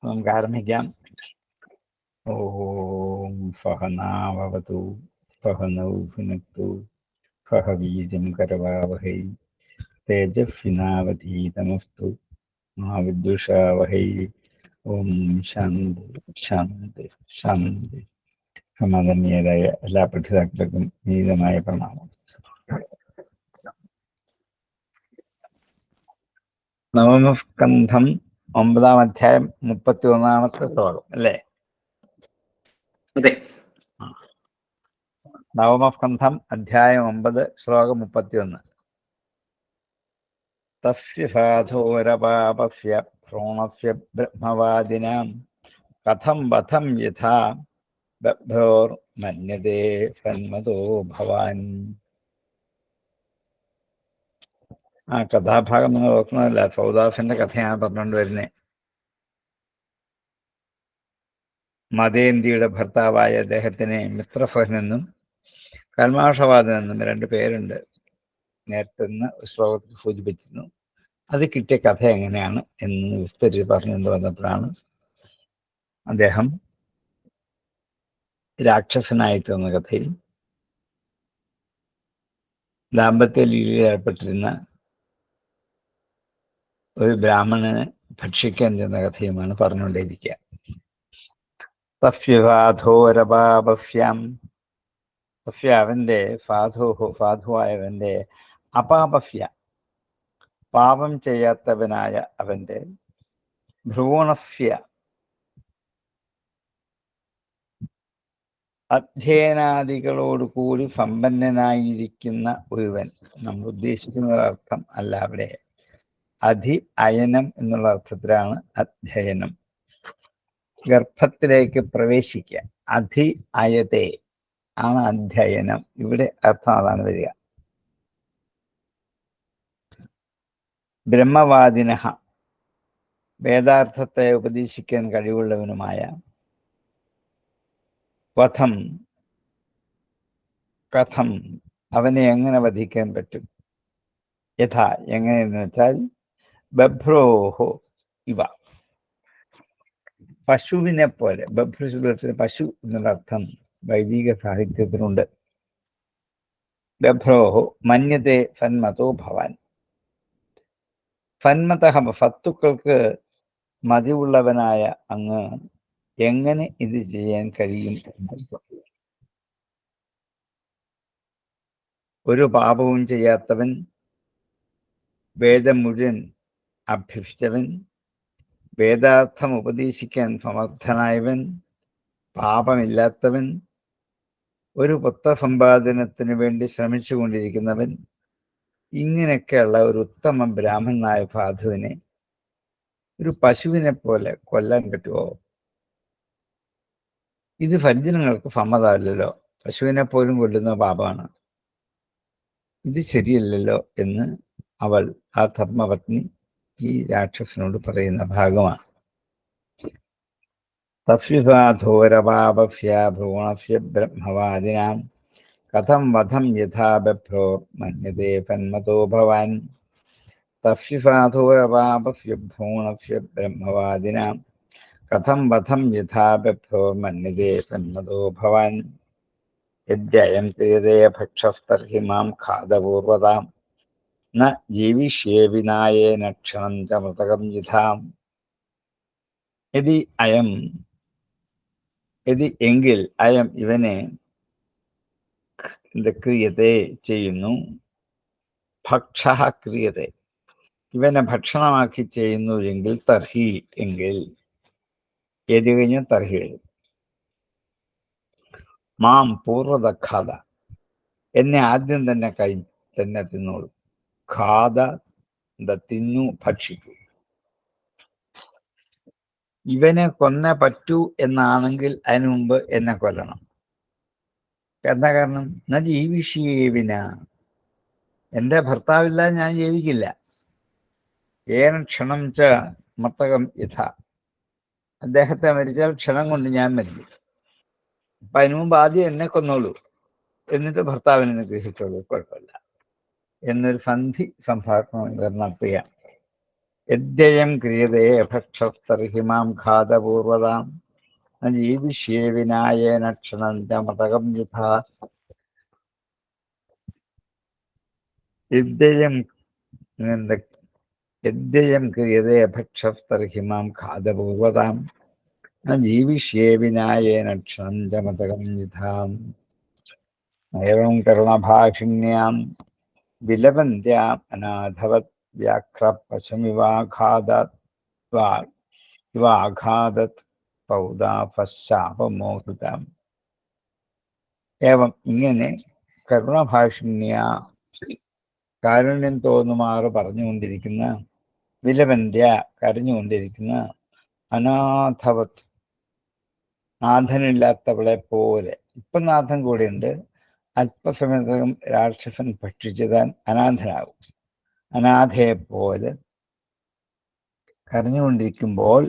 നമുക്ക് ആരംഭിക്കാം. ഓം സഹനാവവതു സഹനൗ ഭുനക്തു സഹ വീര്യം കരവാവഹൈ തേജസ്വിനാവധീതമസ്തു മാ വിദ്വിഷാവഹൈ. ഓം ശാന്തി ശാന്തി ശാന്തി. സമാധാനീയരായ എല്ലാ പഠിതാക്കൾക്കും നീതമായ പ്രണാമം. നവമസ്കന്ധം 9-ാം അധ്യായം 31-ാമത്തെ ശ്ലോകം അല്ലേ? അതെ. നവമസ്കന്ധം അധ്യായം 9 ശ്ലോകം 31. തസ്യ സാധോരപാപസ്യ ഭ്രൂണസ്യ ബ്രഹ്മവാദിനാം കഥം വധം യഥാ ബഭ്രോർമന്യതേ സന്മതോ ഭവാൻ. ആ കഥാഭാഗം നിങ്ങൾ ഓർക്കുന്നതല്ല, സൗദാസന്റെ കഥയാണ് പറഞ്ഞുകൊണ്ട് വരുന്നത്. മതേന്ദിയുടെ ഭർത്താവായ അദ്ദേഹത്തിന് മിത്രഫഹനെന്നും കൽമാഷവാദനെന്നും 2 പേരുണ്ട്. നേരത്തെ ശ്ലോകത്തിൽ സൂചിപ്പിച്ചിരുന്നു. അത് കിട്ടിയ കഥ എങ്ങനെയാണ് എന്ന് വിസ്തരിച്ച് പറഞ്ഞുകൊണ്ട് വന്നപ്പോഴാണ് അദ്ദേഹം രാക്ഷസനായി തീർന്ന കഥയിൽ ദാമ്പത്യ ലീലയിൽ ഏർപ്പെട്ടിരുന്ന ഒരു ബ്രാഹ്മണനെ ഭക്ഷിക്കാൻ ചെന്ന കഥയുമാണ് പറഞ്ഞുകൊണ്ടേയിരിക്കുക. തസ്യസാധോരപാപസ്യാം, തസ്യ അവന്റെ സാധുവായവന്റെ അപാപസ്യ പാപം ചെയ്യാത്തവനായ അവന്റെ ഭ്രൂണസ്യ അധ്യയനാദികളോടുകൂടി സമ്പന്നനായിരിക്കുന്ന ഒരുവൻ. നമ്മൾ ഉദ്ദേശിക്കുന്ന അർത്ഥം അല്ല അവിടെ. അയനം എന്നുള്ള അർത്ഥത്തിലാണ് അധ്യയനം. ഗർഭത്തിലേക്ക് പ്രവേശിക്കുക. അയതേ ആണ് അധ്യയനം. ഇവിടെ അർത്ഥം അതാണ് വരിക. ബ്രഹ്മവാദിനഃ, വേദാർത്ഥത്തെ ഉപദേശിക്കാൻ കഴിവുള്ളവനുമായ, വധം കഥം അവനെ എങ്ങനെ വധിക്കാൻ പറ്റും, യഥാ എങ്ങനെയെന്ന് വെച്ചാൽ ബഭ്രോഹോ ഇവ, പശുവിനെ പോലെ. ബഭ്രു പശു എന്നുള്ള അർത്ഥം വൈദിക സാഹിത്യത്തിനുണ്ട്. ബഭ്രോഹോ മന്യത്തെ സന്മതോ ഭവാൻ. സന്മതഃ, സത്തുക്കൾക്ക് മതിവുള്ളവനായ അങ്ങ് എങ്ങനെ ഇത് ചെയ്യാൻ കഴിയും? ഒരു പാപവും ചെയ്യാത്തവൻ, വേദം മുഴുവൻ അഭ്യസിച്ചവൻ, വേദാർത്ഥം ഉപദേശിക്കാൻ സമർത്ഥനായവൻ, പാപമില്ലാത്തവൻ, ഒരു പുത്രസമ്പാദനത്തിന് വേണ്ടി ശ്രമിച്ചു കൊണ്ടിരിക്കുന്നവൻ, ഇങ്ങനെയൊക്കെയുള്ള ഒരു ഉത്തമ ബ്രാഹ്മണനായ സാധുവിനെ ഒരു പശുവിനെ പോലെ കൊല്ലാൻ പറ്റുമോ? ഇത് സജ്ജനങ്ങൾക്ക് സമ്മതമല്ലല്ലോ. പശുവിനെ പോലും കൊല്ലുന്ന പാപമാണ്. ഇത് ശരിയല്ലല്ലോ എന്ന് അവൾ, ആ ധർമ്മപത്നി, ഈ രാക്ഷസനോട് പറയുന്ന ഭാഗമാണ്. തസ്യസാധോരപാപസ്യ ഭ്രൂണസ്യ ബ്രഹ്മവാദിനാം കഥം വധം യഥാ ബഭ്രോ മന്യതേ സന്മതോ ഭവാൻ. തസ്യസാധോരപാപസ്യ ഭ്രൂണസ്യ ബ്രഹ്മവാദിനാം കഥം വധം യഥാ ബഭ്രോ മന്യതേ സന്മതോ ഭവാൻ. യദ്യയം ക്രിയതേ ഭക്ഷസ്തർഹി മാം ഖാദപൂർവതാം ന ജീവിഷ്യേ വിനായേന ക്ഷണം ച മൃതകം യഥാം. എങ്കിൽ അയം ഇവനെ ക്രിയത്തെ ചെയ്യുന്നു, ഭക്ഷ ക്രിയത്തെ ഇവനെ ഭക്ഷണമാക്കി ചെയ്യുന്നു എങ്കിൽ, തർഹി എങ്കിൽ, ഏത് കഴിഞ്ഞ തർഹി മാം പൂർവ്വതഖാദ എന്നെ ആദ്യം തന്നെ തിന്നോളൂ. ഖാദ തിന്നു, ഭക്ഷിക്കൂ. ഇവനെ കൊന്നേ പറ്റൂ എന്നാണെങ്കിൽ അതിനു മുമ്പ് എന്നെ കൊല്ലണം. എന്താ കാരണം? ന ജീവിഷീവിന, എൻ്റെ ഭർത്താവില്ല, ഞാൻ ജീവിക്കില്ല. ഏന ക്ഷണം ച മർത്തകം യഥ, അദ്ദേഹത്തെ മരിച്ചാൽ ക്ഷണം കൊണ്ട് ഞാൻ മരിക്കും. അപ്പൊ അതിനു മുമ്പ് ആദ്യം എന്നെ കൊന്നോളൂ, എന്നിട്ട് ഭർത്താവിനെ നിഗ്രഹിച്ചോളൂ, കുഴപ്പമില്ല എന്നൊരു സന്ധി സംഭാഷണം ഇവർ നടത്തുകയാണ്. യദ്യയം ക്രിയതേ ഭക്ഷസ്തർഹി മാം ഘാതപൂർവതാം ന ജീവിഷ്യേ വിനായേന ക്ഷണം ച മതകം യഥാ. യദ്യയം യദ്യയം ക്രിയതേ ഭക്ഷസ്തർഹി മാം ഘാതപൂർവതാം ന ജീവിഷ്യേ വിനായേന ക്ഷണം ച മതകം യഥാ. ഏവം കരുണഭാഷിണ്യാം വിലപന്ത്യാം അനാഥവത് വ്യാഘ്രപശമിവാഘാതാത് ഇവാഘാതത് പൗദാപശാപമോഹിതം. ഏവം ഇങ്ങനെ കരുണഭാഷിണ്യ കാരുണ്യം തോന്നുമാറ് പറഞ്ഞുകൊണ്ടിരിക്കുന്ന, വിലപന്ത്യ കരഞ്ഞുകൊണ്ടിരിക്കുന്ന, അനാഥവത് നാഥനില്ലാത്തവളെ പോലെ. ഇപ്പം നാഥൻ കൂടെയുണ്ട്, അല്പസമയത്തകം രാക്ഷസൻ ഭക്ഷിച്ച് താൻ അനാഥനാകും. അനാഥയെ പോലെ കരഞ്ഞുകൊണ്ടിരിക്കുമ്പോൾ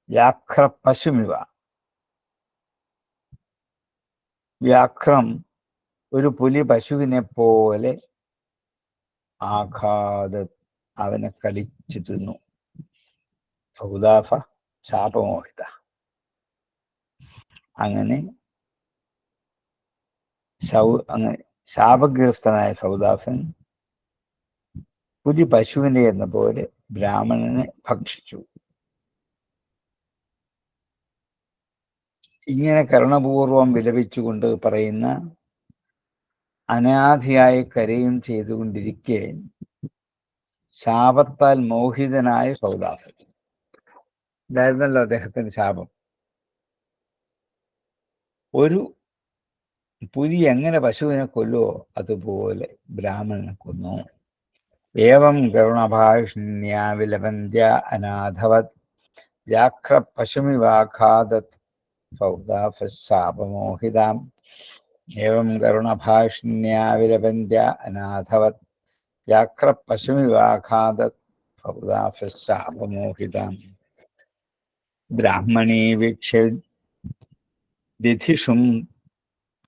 വ്യാഘ്ര പശുമിവ, വ്യാഘ്രം ഒരു പുലി പശുവിനെ പോലെ ആഘാത അവനെ കടിച്ചു തിന്നു. സൗദാഫ ശാപമോഹിത. അങ്ങനെ ശാപഗ്രസ്തനായ സൗദാഫൻ പുലി പശുവിനെ എന്ന പോലെ ബ്രാഹ്മണനെ ഭക്ഷിച്ചു. ഇങ്ങനെ കരുണപൂർവം വിലപിച്ചുകൊണ്ട് പറയുന്ന, അനാഥയായി കരയും ചെയ്തുകൊണ്ടിരിക്കെ ശാപത്താൽ മോഹിതനായ സൗദാഫൻ. ഇതായിരുന്നല്ലോ അദ്ദേഹത്തിന്റെ ശാപം. ഒരു പുലി എങ്ങനെ പശുവിനെ കൊല്ലുവോ അതുപോലെ ബ്രാഹ്മണനെ കൊന്നു. ഏവം കരുണഭാഷിണ്യാ വിലപന്ത്യ അനാഥവത് വ്യാഘ്ര പശുമിവാഘാതത് സൗദാഫശാപമോഹിതാം. ഏവം കരുണഭാഷിണ്യാ വിലപന്ത്യ അനാഥവത് വ്യാഘ്ര പശുമിവാഘാതത് സൗദാഫശാപമോഹിതാം. ബ്രാഹ്മണീ വീക്ഷ്യ ദിധിഷും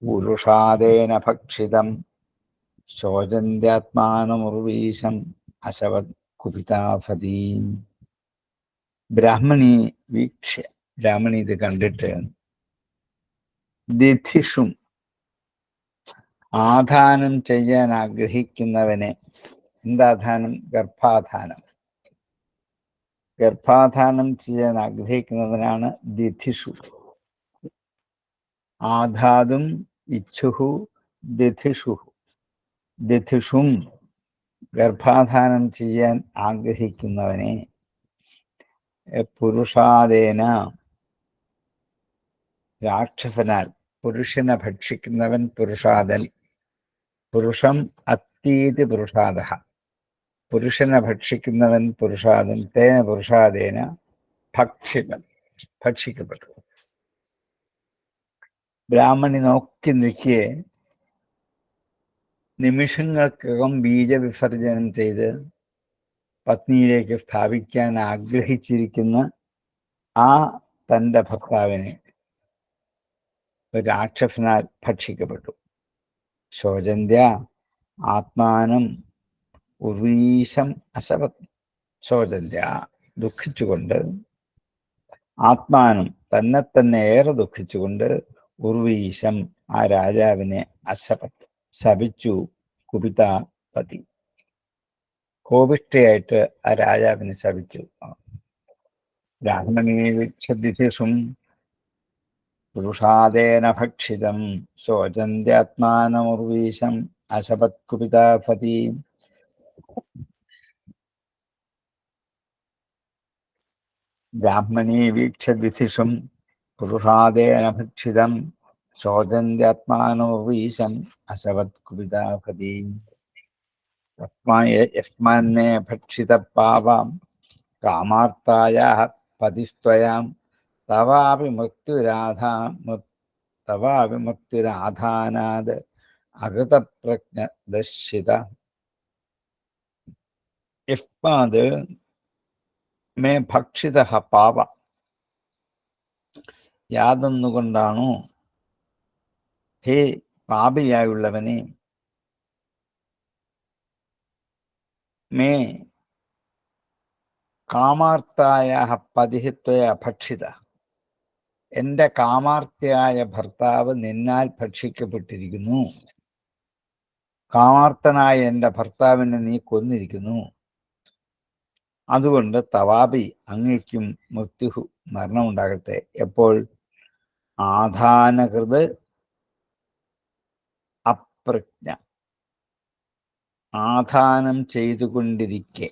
പുരുഷാദേന ഭക്ഷിതം ശോചന്ത്യാത്മാനമുർവീശം അശവത് കുപിതാഫതീം. ബ്രാഹ്മണി വീക്ഷ്യ, ബ്രാഹ്മണി ഇത് കണ്ടിട്ട്, ദിധിഷും ആധാനം ചെയ്യാൻ ആഗ്രഹിക്കുന്നവനെ. എന്താധാനം? ഗർഭാധാനം. ഗർഭാധാനം ചെയ്യാൻ ആഗ്രഹിക്കുന്നവനാണ് ദിധിഷു. ആധാതും ഇച്ഛുഹു ദിധിഷു. ദിധിഷും ഗർഭാധാനം ചെയ്യാൻ ആഗ്രഹിക്കുന്നവനെ പുരുഷാദേന രാക്ഷസനാൽ. പുരുഷനെ ഭക്ഷിക്കുന്നവൻ പുരുഷാദൽ. പുരുഷം അത്തീതി പുരുഷാദ. പുരുഷനെ ഭക്ഷിക്കുന്നവൻ പുരുഷാദൻ. തേന പുരുഷാദേന ഭക്ഷിക്കപ്പെട്ടു. ബ്രാഹ്മണി നോക്കി നിൽക്കെ നിമിഷങ്ങൾക്കകം ബീജവിസർജനം ചെയ്ത് പത്നിയിലേക്ക് സ്ഥാപിക്കാൻ ആഗ്രഹിച്ചിരിക്കുന്ന ആ തൻ്റെ ഭർത്താവിനെ ഒരു രാക്ഷസനാൽ ഭക്ഷിക്കപ്പെട്ടു. ശോചന്ത്യ ആത്മാനം ഉർവീശം അശവത്. ശോചന്ത്യ ദുഃഖിച്ചുകൊണ്ട്, ആത്മാനം തന്നെ ഏറെ ദുഃഖിച്ചുകൊണ്ട്, ഉർവീശം ആ രാജാവിനെ അശപത് ശപിച്ചു. കുപിത പതി കോപിഷ്ഠയായിട്ട് ആ രാജാവിനെ ശപിച്ചു. ബ്രാഹ്മണീ വിച്ഛദിശും പുരുഷാദേന ഭക്ഷിതം ശോചന്ത്യാത്മാനമുർവീശം അശപത് കുപിതാഫതി. ബ്രാഹ്മണീ വീക്ഷദിശിഷും പുരുഷാദേന ഭക്ഷിതം ശോചന്ത്യാത്മാനമുർവീശം അശവത് കുപിതാഫതി. യസ്മാന്നേ ഭക്ഷിത പാവാം കാമാർത്തായാഃ പതിസ്ത്വയാം തവാപി മൃത്യുരാധാനാത് അകൃതപ്രജ്ഞദർശിത. യസ്മാത് മേ ഭക്ഷിത പാവ, യാതൊന്നുകൊണ്ടാണോ ഹേ പാപിയായുള്ളവനെ, മേ കാമാർത്തായ പതിഹിത്വയ ഭക്ഷിത, എൻ്റെ കാമാർത്തിയായ ഭർത്താവ് നിന്നാൽ ഭക്ഷിക്കപ്പെട്ടിരിക്കുന്നു. കാമാർത്തനായ എൻ്റെ ഭർത്താവിനെ നീ കൊന്നിരിക്കുന്നു. അതുകൊണ്ട് തവാപി അങ്ങയ്ക്കും മൃത്യുഹു മരണമുണ്ടാകട്ടെ. എപ്പോൾ? ആധാനകൃത് അപ്രജ്ഞ, ആധാനം ചെയ്തുകൊണ്ടിരിക്കെ,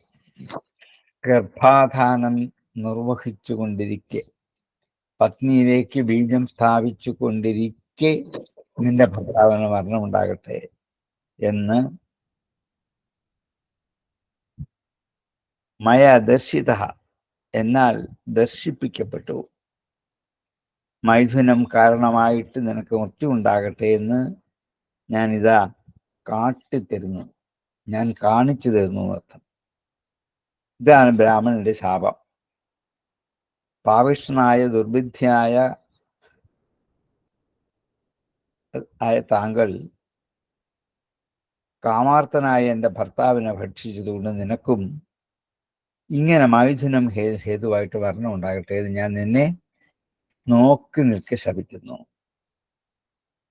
ഗർഭാധാനം നിർവഹിച്ചുകൊണ്ടിരിക്കെ, പത്നിയിലേക്ക് ബീജം സ്ഥാപിച്ചു കൊണ്ടിരിക്കെ നിന്റെ ഭർത്താവിന് മരണമുണ്ടാകട്ടെ എന്ന് മയ ദർശിത, എന്നാൽ ദർശിപ്പിക്കപ്പെട്ടു. മൈഥുനം കാരണമായിട്ട് നിനക്ക് മൃത്യു ഉണ്ടാകട്ടെ എന്ന് ഞാനിതാ കാട്ടിത്തരുന്നു, ഞാൻ കാണിച്ചു തരുന്നു അർത്ഥം. ഇതാണ് ബ്രാഹ്മണന്റെ ശാപം. പാപിഷ്ഠനായ ദുർബുദ്ധിയായ താങ്കൾ കാമാർത്തനായ എൻ്റെ ഭർത്താവിനെ ഭക്ഷിച്ചതുകൊണ്ട് നിനക്കും ഇങ്ങനെ മൈഥുനം ഹേതുവായിട്ട് മരണം ഉണ്ടാകട്ടെ എന്ന് ഞാൻ നിന്നെ നോക്കി നിൽക്കെ ശപിക്കുന്നു.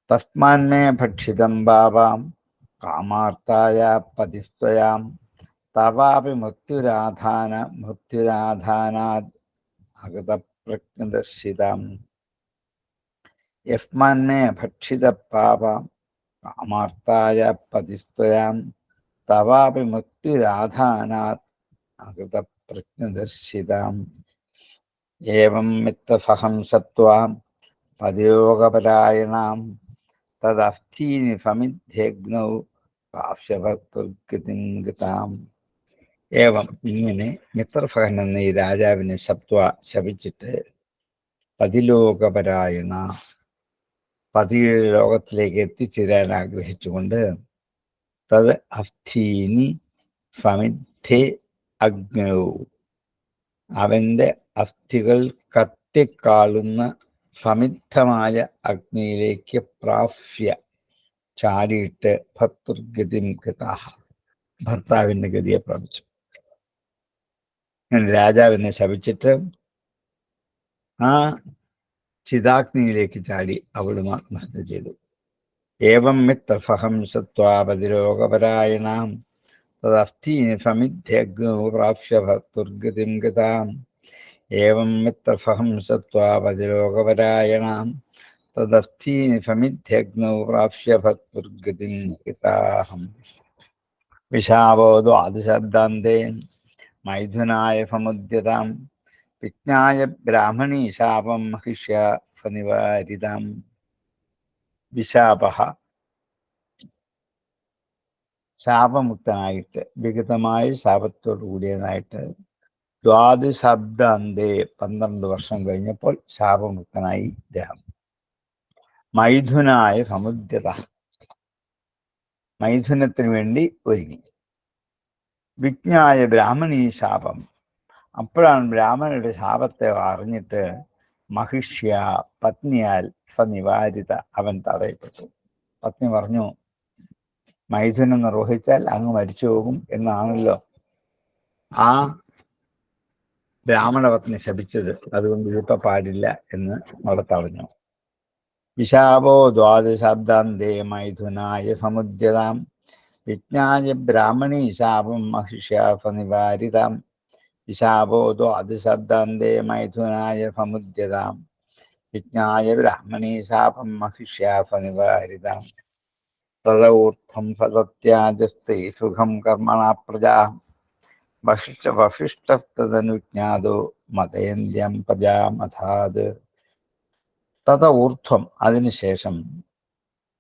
തസ്മാന്മേ ഭക്ഷിതം പാപാം കാമാർത്തായ പതിസ്ത്വയാം തവാപി മൃത്യുരാധാനാത് അഗതപ്രജ്ഞദർശിതാം. യസ്മാന്മേ ഭക്ഷിത പാപാം കാമാർത്തായ പതിസ്ത്വയാം തവാപി മൃത്യുരാധാനാത് അകൃതപ്രജ്ഞദർശിതാം. ഏവം മിത്തഫഹം സത്വാം പതിയോഗപരായണാം തദസ്ഥീനി സമിധ്യഗ്നൗ കാശ്യഭക്തുർഗതിം ഗതാം. ഏവം ഇങ്ങനെ മിത്രഫഹൻ എന്ന ഈ രാജാവിനെ ശപിച്ചിട്ട് പതിലോകപരായണ, പതിയുടെ ലോകത്തിലേക്ക് എത്തിച്ചേരാൻ ആഗ്രഹിച്ചുകൊണ്ട് തത് അസ്ഥീനി സമിദ്ധേ അഗ്നൗ, അവന്റെ അസ്ഥികൾ കത്തിക്കാളുന്ന സമിദ്ധമായ അഗ്നിയിലേക്ക് പ്രാപ്യ ചാടിയിട്ട് ഭക്തുർഗതിം ഗതാഹ, ഭർത്താവിന്റെ ഗതിയെ പ്രാപിച്ചു. രാജാവിനെ ശപിച്ചിട്ട് ആ ചിതാഗ്നിയിലേക്ക് ചാടി അവളും ആത്മഹത്യ ചെയ്തു. ഏവം മിത്രഫഹം സത്വാ പതിലോകപരായണാം തദസ്ഥീനി സമിധ്യഗ്നൗ പ്രാപ്യ ഭക്തുർഗതിം ഗതാം. ഏവം മിത്രഫഹം സത്വാ പതിലോകപരായണാം തദസ്ഥീനി സമിധ്യഗ്നൗ പ്രാപ്യ ഭക്തുർഗതിം ഗതാഹം. വിശാപോ ദ്വാദശബ്ദാന്തേ മൈഥുനായ സമുദ്യതാം വിജ്ഞായ ബ്രാഹ്മണീ ശാപം മഹിഷ്യ ഫനിവാരിതാം. വിശാപ, ശാപമുക്തനായിട്ട് വിഗതമായ ശാപത്തോടു കൂടിയതായിട്ട് ദ്വാദശാബ്ദാന്തേ 12 വർഷം കഴിഞ്ഞപ്പോൾ ശാപമുക്തനായി ഇദ്ദേഹം. മൈഥുനായ സമുദ്യത, മൈഥുനത്തിന് വേണ്ടി ഒരുങ്ങി. വിജ്ഞായ ബ്രാഹ്മണീ ശാപം, അപ്പോഴാണ് ബ്രാഹ്മണരുടെ ശാപത്തെ അറിഞ്ഞിട്ട് മഹിഷ്യ പത്നിയാൽ സനിവാരിത, അവൻ തടയപ്പെട്ടു. പത്നി പറഞ്ഞു, മൈഥുനം നിർവഹിച്ചാൽ അങ്ങ് മരിച്ചു പോകും എന്നാണല്ലോ ആ ബ്രാഹ്മണ പത്നി ശപിച്ചത്, അതുകൊണ്ട് ഇതിപ്പോ പാടില്ല എന്ന് അവിടെ തടഞ്ഞു. വിശാപോ ദ്വാദശാബ്ദാന്തേ മൈഥുനായ സമുദ്യതാം വിജ്ഞായ ബ്രാഹ്മണീ ശാപം മഹിഷ്യ ഫനിവാരിതാം. വിശാപോ ദ്വാദശാബ്ദാന്തേ മൈഥുനായ സമുദ്യതാം വിജ്ഞായ ബ്രാഹ്മണീ ശാപം മഹിഷ്യ ഫനിവാരിതാം. തദൂർധ്വം ഫലത്യാജസ്തേ സുഖം കർമ്മണാ പ്രജാ വസിഷ്ഠതനുജ്ഞാതോ മതയന്ത്യം പ്രജാമഥാത്. തത ഊർധ്വം, അതിനുശേഷം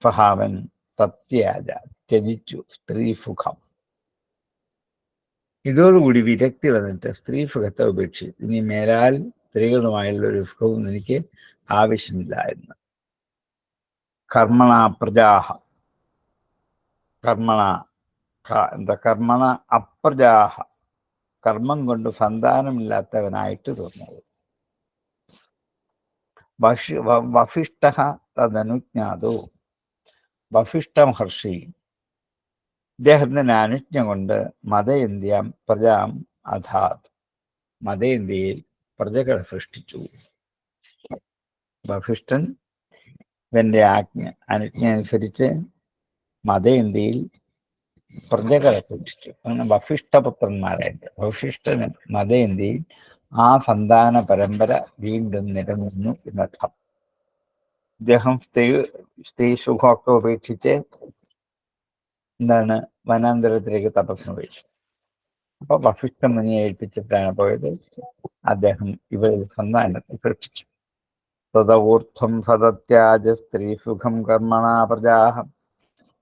സഹാവൻ തത്യാജ, ത്യജിച്ചു സ്ത്രീസുഖം. ഇതോടുകൂടി വിരക്തി വന്നിട്ട് സ്ത്രീസുഖത്തെ ഉപേക്ഷിച്ചു. ഇനി മേലാൽ സ്ത്രീകളുമായുള്ള ഒരു സുഖവും എനിക്ക് ആവശ്യമില്ല എന്ന്. കർമ്മണ പ്രജാഹ, കർമ്മണ അപ്രജാഹ, കർമ്മം കൊണ്ട് സന്താനമില്ലാത്തവനായിട്ട് തോന്നുന്നത്. വസിഷ്ഠ തദനുജ്ഞാതോ, വസിഷ്ഠ മഹർഷി ഇദ്ദേഹത്തിന്റെ അനുജ്ഞ കൊണ്ട് മതയന്ത്യം പ്രജാം അധാത്, മതേന്ത്യയിൽ പ്രജകളെ സൃഷ്ടിച്ചു. വസിഷ്ഠൻ ഇവന്റെ അനുജ്ഞ അനുസരിച്ച് മതേന്ത്യയിൽ പ്രജകളെ സൃഷ്ടിച്ചു. അങ്ങനെ വസിഷ്ഠപുത്രന്മാരായിട്ട് വസിഷ്ഠന് മതേന്ത്യയിൽ ആ സന്താന പരമ്പര വീണ്ടും നിലനിന്നു എന്നർത്ഥം. അദ്ദേഹം സ്ത്രീ സുഖമൊക്കെ ഉപേക്ഷിച്ച് വനാന്തരത്തിലേക്ക് തപസ്സിന് ഉപേക്ഷിച്ചു. അപ്പൊ വസിഷ്ഠ മുനിയെ ഏൽപ്പിച്ചിട്ടാണ് പോയത്. അദ്ദേഹം ഇവരുടെ സന്താനത്തെ സൃഷ്ടിച്ചു. തദൂർധ്വം സദത്യാജ സ്ത്രീസുഖം കർമ്മണാ പ്രജാഃ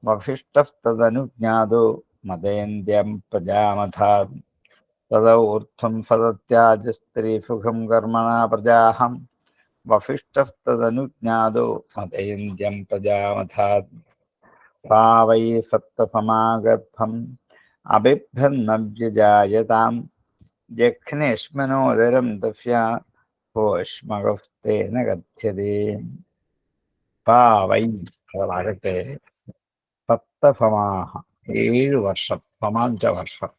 വസിഷ്ഠസ്തദനുജ്ഞാതോ മതേന്ദ്യം പ്രജാമഥാ. തദൂർധ്വം സദത്യാജ സ്ത്രീസുഖം കർമ്മണാ പ്രജാഃ വസിഷ്ഠസ്തദനുജ്ഞാതോ മതേന്ദ്യം പ്രജാമഥാ. വൈ സപ്തസമാഗർഭം അബിഭ്രന്നവ്യജായതാം ജഘ്നേഷ്മനോദരം തസ്യാ ഭോഷ്മകസ്തേന കഥ്യതേ. വൈ അതാകട്ടെ സപ്തസമാഹ 7 വർഷം, സമാഞ്ച വർഷം,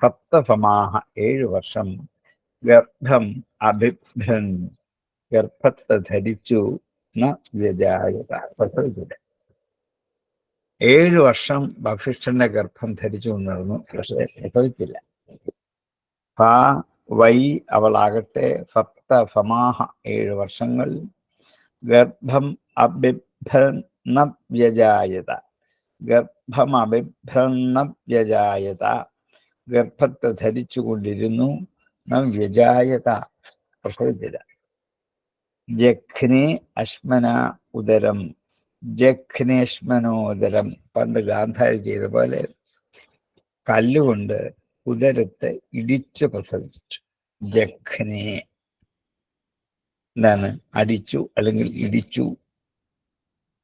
സപ്തസമാഹ 7 വർഷം ഗർഭം അഭിഭ്രൻ ഗർഭത്തെ ധരിച്ചു ന വ്യജായത പ്രസവിച്ചില്ല. 7 വർഷം വസിഷ്ഠന്റെ ഗർഭം ധരിച്ചു കൊണ്ടിരുന്നു, പക്ഷെ പ്രസവിച്ചില്ല. വൈ അവളാകട്ടെ സപ്തസമാഹ 7 വർഷങ്ങൾ ഗർഭം അബിഭ്രന്നവ്യജായത ഗർഭം അബിഭ്രന്നവ്യജായത ഗർഭത്തെ ധരിച്ചു കൊണ്ടിരുന്നു, ന വ്യജായത പ്രസവിച്ചില്ല. ജഘ്നേ അശ്മന ഉദരം ജഘ്നേശ്മനോദരം. പണ്ട് ഗാന്ധാരി ചെയ്ത പോലെ കല്ലുകൊണ്ട് ഉദരത്തെ ഇടിച്ചു പ്രസവിച്ചു. ജഘ്നേ അടിച്ചു അല്ലെങ്കിൽ ഇടിച്ചു.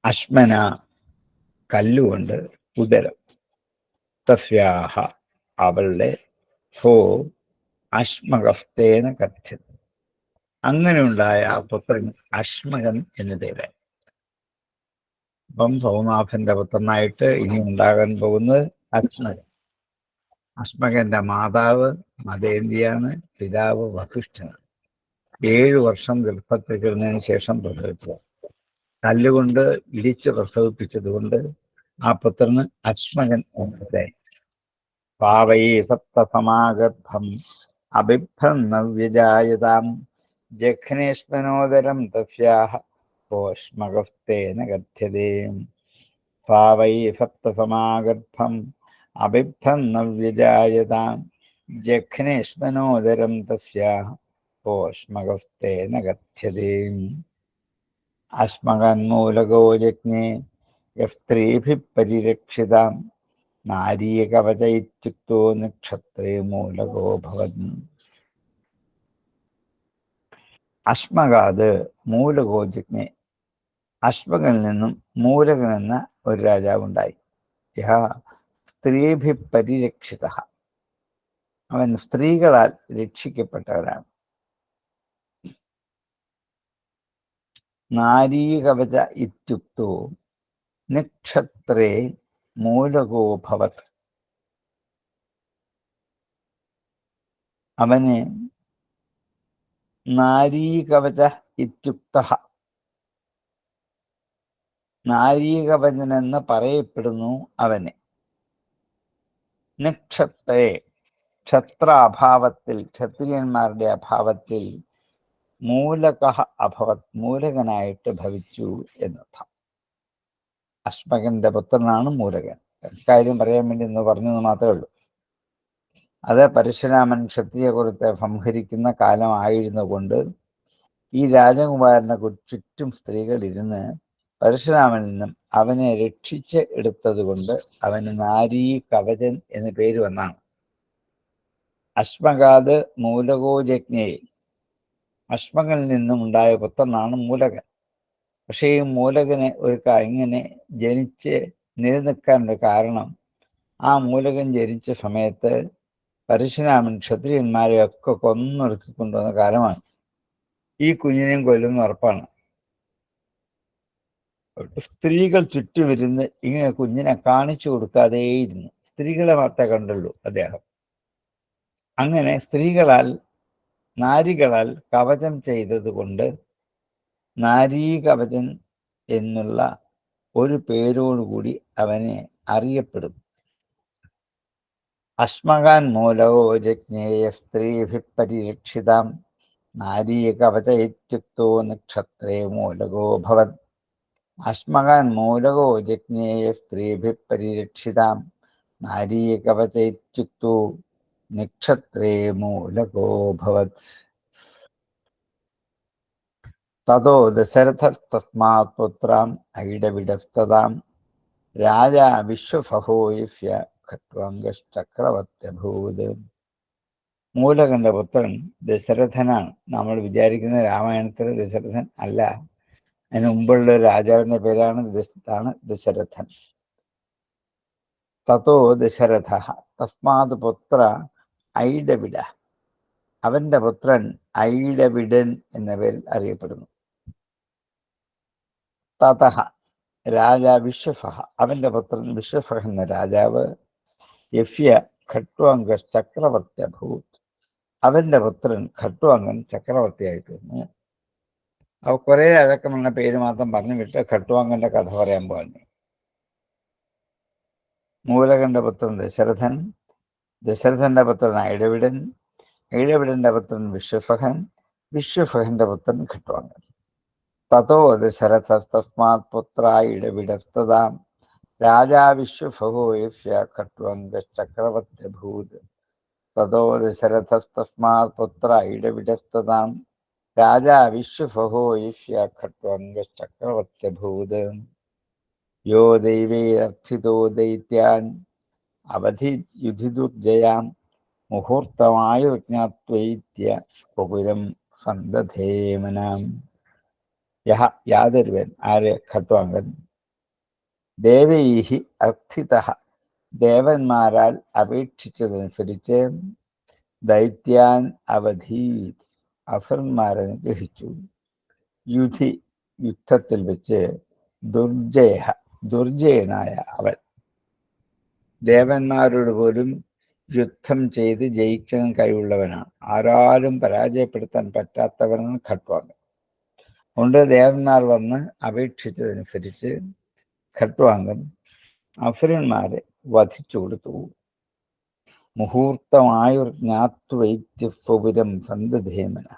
അശ്മന കല്ലുകൊണ്ട് ഉദരം. തസ്യാഹ അവളുടെ ഹോ അശ്മകസ്തേന കഥ്യത. അങ്ങനെ ഉണ്ടായ ആ പുത്രൻ അശ്മകൻ എന്ന് പേര്. അപ്പം സോമനാഥന്റെ പുത്രനായിട്ട് ഇനി ഉണ്ടാകാൻ പോകുന്നത് അശ്മകൻ. അശ്മകന്റെ മാതാവ് മതേന്ത്യയാണ്, പിതാവ് വസിഷ്ഠനാണ്. 7 വർഷം ഗർഭത്തിൽ കിടന്നതിന് ശേഷം പ്രസവിച്ചത്. കല്ലുകൊണ്ട് ഇടിച്ച് പ്രസവിപ്പിച്ചത് കൊണ്ട് ആ പുത്രന് അശ്മകൻ എന്നായി. പാവൈ സപ്തസമാഗർഭം അബിഭ്രന്നവ്യജായതാം ജഘ്നേശ്മനോദരം തസ്യാഹ ഭോഷ്മകസ്തേന കഥ്യതേ. പാവൈ സപ്തസമാഗർഭം അബിഭ്രന്നവ്യജായതാം ജഘ്നേശ്മനോദരം തസ്യാഹ ഭോഷ്മകസ്തേന കഥ്യതേ. അശ്മകന്മൂലകോ യജ്ഞേ സ്ത്രീഭിഃ പരിരക്ഷിതാം നാരീകവച ഇത്യുക്തോ നക്ഷത്രേ മൂലകോ ഭവൻ. അശ്മകാത് മൂലകോ യജ്ഞേ. അശ്മകനിൽ നിന്നും മൂലകൻ എന്ന ഒരു രാജാവുണ്ടായി. യഹ സ്ത്രീഭിഃ പരിരക്ഷിത. അവൻ സ്ത്രീകളാൽ രക്ഷിക്കപ്പെട്ടവരാണ്. നാരീകവച ഇത്യുക്തോ നക്ഷത്രേ മൂലകോ ഭവത്. അവന് നാരീകവച ഇത്യുക്ത, നാരീകവചനെന്ന് പറയപ്പെടുന്നു അവന്. നക്ഷത്രേ ക്ഷത്രാഭാവത്തിൽ, ക്ഷത്രിയന്മാരുടെ അഭാവത്തിൽ മൂലക അഭവത് മൂലകനായിട്ട് ഭവിച്ചു എന്നർത്ഥം. അശ്മകന്റെ പുത്രനാണ് മൂലകൻ. കാര്യം പറയാൻ വേണ്ടി എന്ന് പറഞ്ഞെന്ന് മാത്രമേ ഉള്ളൂ. അത് പരശുരാമൻ ക്ഷത്രിയ കുലത്തെ സംഹരിക്കുന്ന കാലമായിരുന്നു കൊണ്ട് ഈ രാജകുമാരനെ ചുറ്റും സ്ത്രീകൾ ഇരുന്ന് പരശുരാമനിൽ നിന്നും അവനെ രക്ഷിച്ച് എടുത്തത് കൊണ്ട് അവന് നാരീ കവചൻ എന്ന് പേര് വന്നാണ്. അശ്മകാത് മൂലകോജജ്ഞേ. അശ്മകനിൽ നിന്നും ഉണ്ടായ പുത്രനാണ് മൂലകൻ. പക്ഷേ ഈ മൂലകന് ഇങ്ങനെ ജനിച്ച് നിലനിൽക്കാനുള്ള കാരണം ആ മൂലകൻ ജനിച്ച സമയത്ത് പരശുരാമൻ ക്ഷത്രിയന്മാരെയൊക്കെ കൊന്നൊടുക്കി കൊണ്ടുവന്ന കാലമാണ്. ഈ കുഞ്ഞിനെയും കൊല്ലുന്ന ഉറപ്പാണ്. സ്ത്രീകൾ ചുറ്റും ഇരുന്ന് ഇങ്ങനെ കുഞ്ഞിനെ കാണിച്ചു കൊടുക്കാതെയിരുന്നു. സ്ത്രീകളെ മാത്രമേ കണ്ടുള്ളൂ അദ്ദേഹം. അങ്ങനെ സ്ത്രീകളാൽ നാരികളാൽ കവചം ചെയ്തതുകൊണ്ട് നാരീകവചൻ എന്നുള്ള ഒരു പേരോടുകൂടി അവനെ അറിയപ്പെടും. അശ്മകാൻ മൂലകോ ജജ്ഞേയ സ്ത്രീഭി പരിരക്ഷിതാം നാരീകവച ഇത്യുക്തോ നക്ഷത്രേ മൂലകോ ഭവത്. അശ്മകാൻ മൂലകോ ജജ്ഞേയ സ്ത്രീഭി പരിരക്ഷിതാം നാരീകവച ഇത്യുക്തോ നക്ഷത്രേ മൂലകോ ഭവത്. തതോ ദശരഥസ്തസ്മാത് പുത്രാം ഐഡവിഡസ്തതാം രാജാ വിശ്വഫഹോയിഫ്യ ഖട്വാംഗശ്ചക്രവർത്യഭൂത്. മൂലകന്റെ പുത്രൻ ദശരഥനാണ്. നമ്മൾ വിചാരിക്കുന്ന രാമായണത്തിലെ ദശരഥൻ അല്ല. അതിന് മുമ്പുള്ള ഒരു രാജാവിന്റെ പേരാണ് ദശരഥൻ. തതോ ദശരഥ തസ്മാത് പുത്ര ഐഡവിഡ, അവന്റെ പുത്രൻ ഐഡവിഡൻ എന്ന പേരിൽ അറിയപ്പെടുന്നു. തതഹ രാജ വിശ്വഫഹ, അവന്റെ പുത്രൻ വിശ്വഫഹ എന്ന രാജാവ് യഫ്യ ഖട്വാംഗ ചക്രവർത്യഭൂത്, അവന്റെ പുത്രൻ ഖട്വാംഗൻ ചക്രവർത്തിയായി തീർന്നു. അവ കുറെ രാജാക്കന്മാരുടെ പേര് മാത്രം പറഞ്ഞു വിട്ട് ഖട്വാംഗന്റെ കഥ പറയാൻ പോകാൻ. മൂലകന്റെ പുത്രൻ ദശരഥൻ, ദശരഥന്റെ പുത്രൻ ഐഡവിഡൻ, ഐഡവിഡന്റെ പുത്രൻ വിശ്വഫഹൻ, വിശ്വഫഹന്റെ പുത്രൻ ഖട്വാംഗൻ. തതോ ദശരഥസ്തസ്മാത് പുത്ര ഐഡവിഡസ്തതാം രാജാ വിശ്വഫഹോ യഫ്യ ഖട്വാംഗശ്ചക്രവർത്യഭൂത്. തതോ ദശരഥസ്തസ്മാത് പുത്ര ഐഡവിഡസ്തതാം രാജാ വിശ്വഫഹോ യഫ്യ ഖട്വാംഗശ്ചക്രവർത്യഭൂത്. യോ ദൈവൈരർത്ഥിതോ ദൈത്യാൻ അവധിയുധിദുർജയാം മുഹൂർത്തമായുജ്ഞാത്വൈത്യ സ്വപുരം സന്തധേമനാം. യഹ യാതൊരുവൻ, ആര്? ഖട്വാംഗൻ. ദേവൈഹി അർത്ഥിതഃ, ദേവന്മാരാൽ അപേക്ഷിച്ചതനുസരിച്ച് ദൈത്യാൻ അവധീത്, അസുരന്മാരെ നിഗ്രഹിച്ചു. യുധി, യുദ്ധത്തിൽ വെച്ച് ദുർജയ, ദുർജയനായ അവൻ. ദേവന്മാരോട് പോലും യുദ്ധം ചെയ്ത് ജയിക്കാൻ കഴിവുള്ളവനാണ്. ആരാലും പരാജയപ്പെടുത്താൻ പറ്റാത്തവനാണ് ഖട്വാംഗൻ. അതുകൊണ്ട് ദേവന്മാർ വന്ന് അപേക്ഷിച്ചതനുസരിച്ച് ഖട്വാംഗൻ അസുരന്മാരെ വധിച്ചു കൊടുത്തു. മുഹൂർത്തമായുർജ്ഞാത്വൈത്യപുരം സന്തധേമന.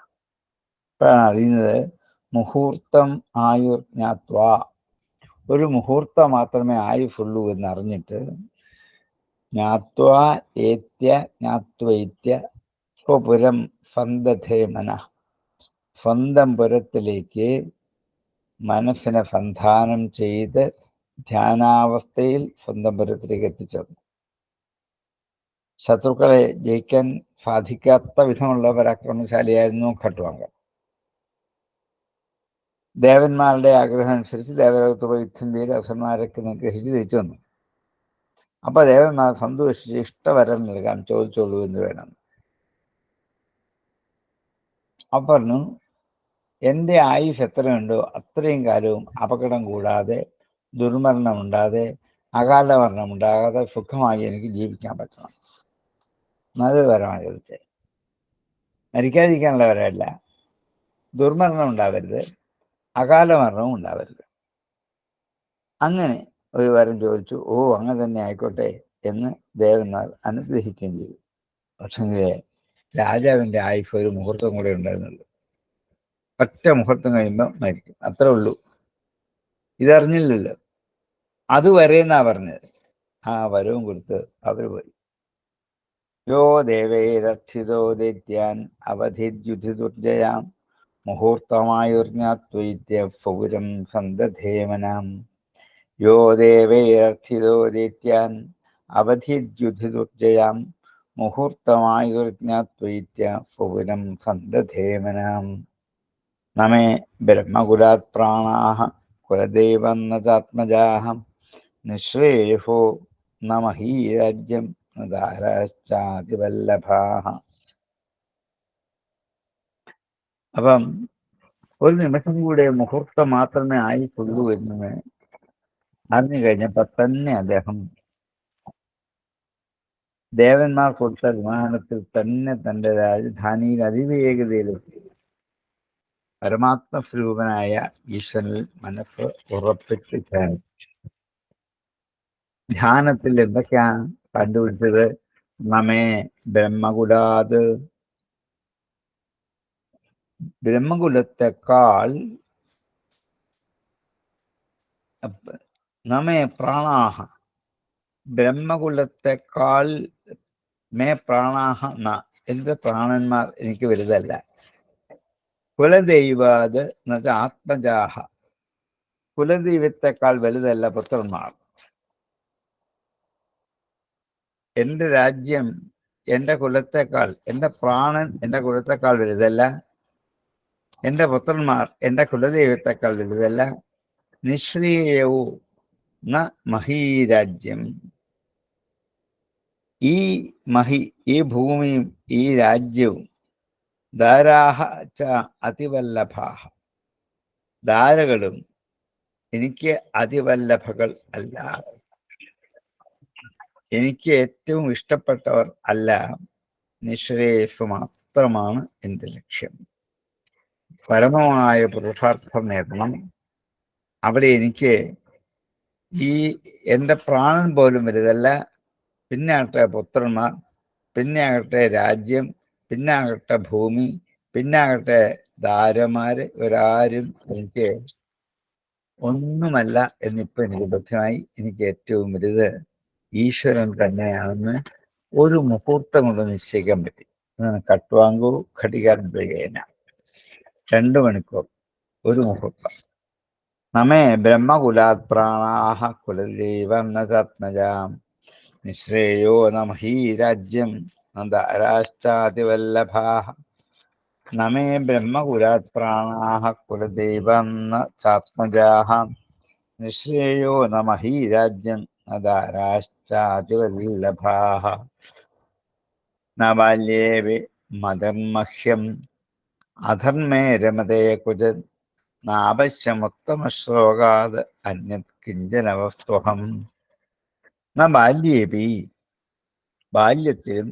അപ്പോഴാണ് അറിയുന്നത് മുഹൂർത്തം ആയുർജ്ഞാത്വ, ഒരു മുഹൂർത്തം മാത്രമേ ആയുസുള്ളൂ എന്നറിഞ്ഞിട്ട് ജ്ഞാത്വ ഏത്യ ജ്ഞാത്വൈത്യ സ്വപുരം സന്തധേമന, സ്വന്തം പുരത്തിലേക്ക് മനസ്സിനെ സന്ധാനം ചെയ്ത് ധ്യാനാവസ്ഥയിൽ സ്വന്തം പുരത്തിലേക്ക് എത്തിച്ചേർന്നു. ശത്രുക്കളെ ജയിക്കാൻ സാധിക്കാത്ത വിധമുള്ള പരാക്രമശാലിയായിരുന്നു ഖട്വാംഗൻ. ദേവന്മാരുടെ ആഗ്രഹം അനുസരിച്ച് ദേവലോകത്ത് പോയി യുദ്ധം ചെയ്ത് അസുരന്മാരൊക്കെ നിഗ്രഹിച്ച് തിരിച്ചു വന്നു. അപ്പൊ ദേവന്മാർ സന്തോഷിച്ച് ഇഷ്ടവരം നൽകാൻ ചോദിച്ചോളൂ എന്ന് വേണം. അപ്പൊ പറഞ്ഞു, എൻ്റെ ആയുസ് എത്രയുണ്ടോ അത്രയും കാലവും അപകടം കൂടാതെ, ദുർമരണം ഉണ്ടാതെ, അകാല മരണം ഉണ്ടാകാതെ സുഖമായി എനിക്ക് ജീവിക്കാൻ പറ്റണം. നല്ലൊരു വരമാണ് ചോദിച്ചത്. മരിക്കാതിരിക്കാനുള്ള വരമല്ല, ദുർമരണം ഉണ്ടാവരുത്, അകാല മരണവും ഉണ്ടാവരുത്. അങ്ങനെ ഒരു വരം ചോദിച്ചു. ഓ, അങ്ങനെ തന്നെ ആയിക്കോട്ടെ എന്ന് ദേവന്മാർ അനുഗ്രഹിക്കുകയും ചെയ്തു. പക്ഷേ രാജാവിൻ്റെ ആയുസ് ഒരു മുഹൂർത്തം കൂടെ ഉണ്ടായിരുന്നുള്ളൂ. ഒറ്റ മുഹൂർത്തം കഴിയുമ്പോൾ മരിക്കും, അത്രേ ഉള്ളൂ. ഇതറിഞ്ഞില്ലല്ലോ. അതുവരെ എന്നാ പറഞ്ഞത്. ആ വരവും കൊടുത്ത് അവർ പോയി. യോ ദേവൈരർത്ഥിതോ ദൈത്യാൻ അവധിദ്യുധിദുർജയാം മുഹൂർത്തമായുർജ്ഞാത്വൈത്യ പൗരം സന്തധേമനാം. യോ ദേവൈരർത്ഥിതോ ദൈത്യാൻ അവധിദ്യുധിദുർജയാം മുഹൂർത്തമായുർജ്ഞാത്വൈത്യ പൗരം സന്തധേമനാം. നമേ ബ്രഹ്മകുലാത് പ്രാണാഃ കുലദൈവം ന ചാത്മജാഃ നിശ്രേയോ ന മഹീരാജ്യം ന ദാരാശ്ചാതിവല്ലഭാഃ. അപ്പം ഒരു നിമിഷം കൂടെ മുഹൂർത്തം മാത്രമേ ആയിട്ടുള്ളൂ എന്ന് അറിഞ്ഞു കഴിഞ്ഞപ്പോൾ തന്നെ അദ്ദേഹം ദേവന്മാർ കൊടുത്ത വിമാനത്തിൽ തന്നെ തന്റെ രാജധാനിയിൽ അതിവേഗതയിലെത്തി പരമാത്മസ്വരൂപനായ ഈശ്വരനിൽ മനസ്സ് ഉറപ്പിച്ച് ധ്യാനിച്ചു. ധ്യാനത്തിൽ എന്തൊക്കെയാണ് കണ്ടുപിടിച്ചത്? നമേ ബ്രഹ്മകുലാത്, ബ്രഹ്മകുലത്തെക്കാൾ നമേ പ്രാണാഹ, ബ്രഹ്മകുലത്തെക്കാൾ മേ പ്രാണാഹ ന, എന്റെ പ്രാണന്മാർ എനിക്ക് വലുതല്ല. കുലദൈവാത് എന്നുവെച്ചാൽ ആത്മജാഹ, കുലദൈവത്തെക്കാൾ വലുതല്ല പുത്രന്മാർ. എന്റെ രാജ്യം എന്റെ കുലത്തെക്കാൾ, എന്റെ പ്രാണൻ എന്റെ കുലത്തെക്കാൾ വലുതല്ല. എന്റെ പുത്രന്മാർ എന്റെ കുലദൈവത്തെക്കാൾ വലുതല്ല. നിശ്രീയവും ന മഹീരാജ്യം, ഈ ഭൂമിയും ഈ രാജ്യവും ധാരാഹ ച അതിവല്ലഭാഹ, ധാരകളും എനിക്ക് അതിവല്ലഭകൾ അല്ല. എനിക്ക് ഏറ്റവും ഇഷ്ടപ്പെട്ടവർ അല്ല. നിശ്രേയസ് മാത്രമാണ് എൻ്റെ ലക്ഷ്യം. പരമമായ പുരുഷാർത്ഥം നേടണം. അവിടെ എനിക്ക് ഈ എൻ്റെ പ്രാണൻ പോലും വലുതല്ല. പിന്നെ ആകട്ടെ പുത്രന്മാർ, പിന്നെ ആകട്ടെ രാജ്യം, പിന്നെ ആകട്ടെ ഭൂമി, പിന്നെ ആകട്ടെ ദാരന്മാര്, ഇവരാരും എനിക്ക് ഒന്നുമല്ല എന്നിപ്പോൾ എനിക്ക് ബോധ്യമായി. എനിക്ക് ഏറ്റവും വലുത് ഈശ്വരൻ തന്നെയാണെന്ന് ഒരു മുഹൂർത്തം കൊണ്ട് നിശ്ചയിക്കാൻ പറ്റി. കട്വാങ്കു ഘടികാരേന 2 മണിക്കൂർ, ഒരു മുഹൂർത്തം. നമേ ബ്രഹ്മകുലാത് പ്രാണാഹ കുലദൈവം നത്മജാം നിശ്രേയോ നമഹീരാജ്യം നരാശ്ചാതിവല്ലഭാഹ. നമേ ബ്രഹ്മകുലാത് പ്രാണാഹ കുലദൈവം നാത്മജാഹ നിശ്രേയോ നമഹീരാജ്യം നരാശ്ചാതിവല്ലഭാഹ. ന ബാല്യേ മദർമഹ്യം അധർമ്മേ രമതേ കുജത് നാവശ്യമുത്തമശ്ലോകാത് അന്യത് കിഞ്ചന വസ്തുഹം. ന ബാല്യേപി, ബാല്യത്തിലും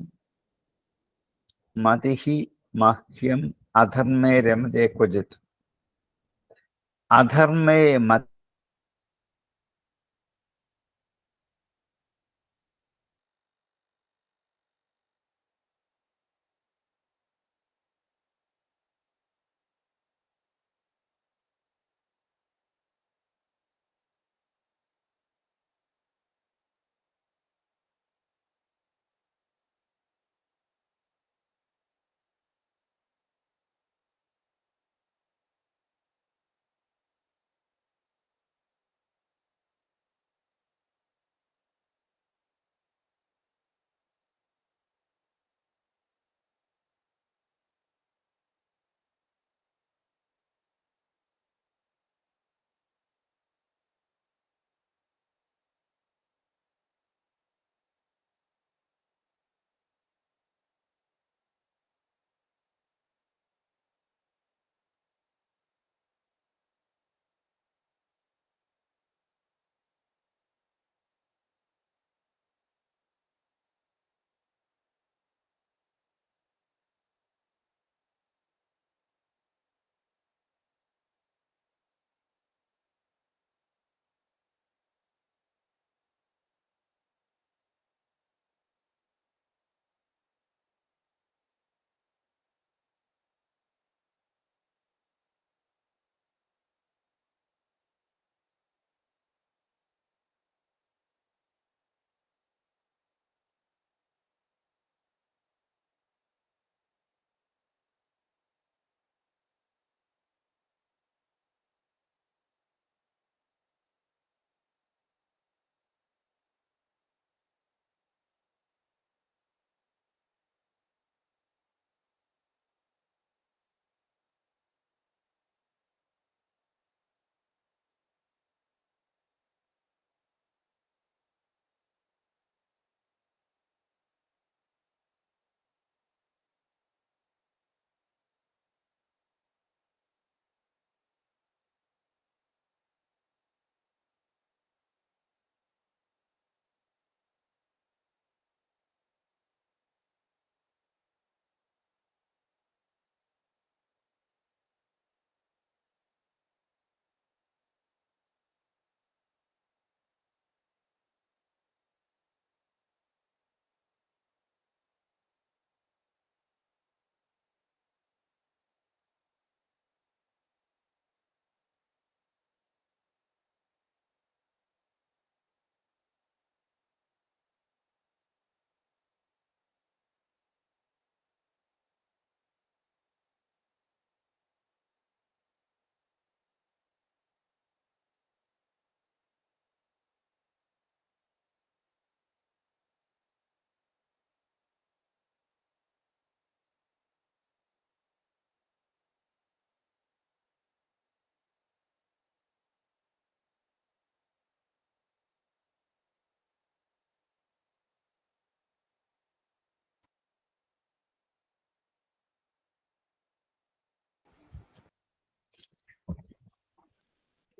മതിഹി മഹ്യം അധർമ്മേ രമതേ കുജത്, അധർമ്മേ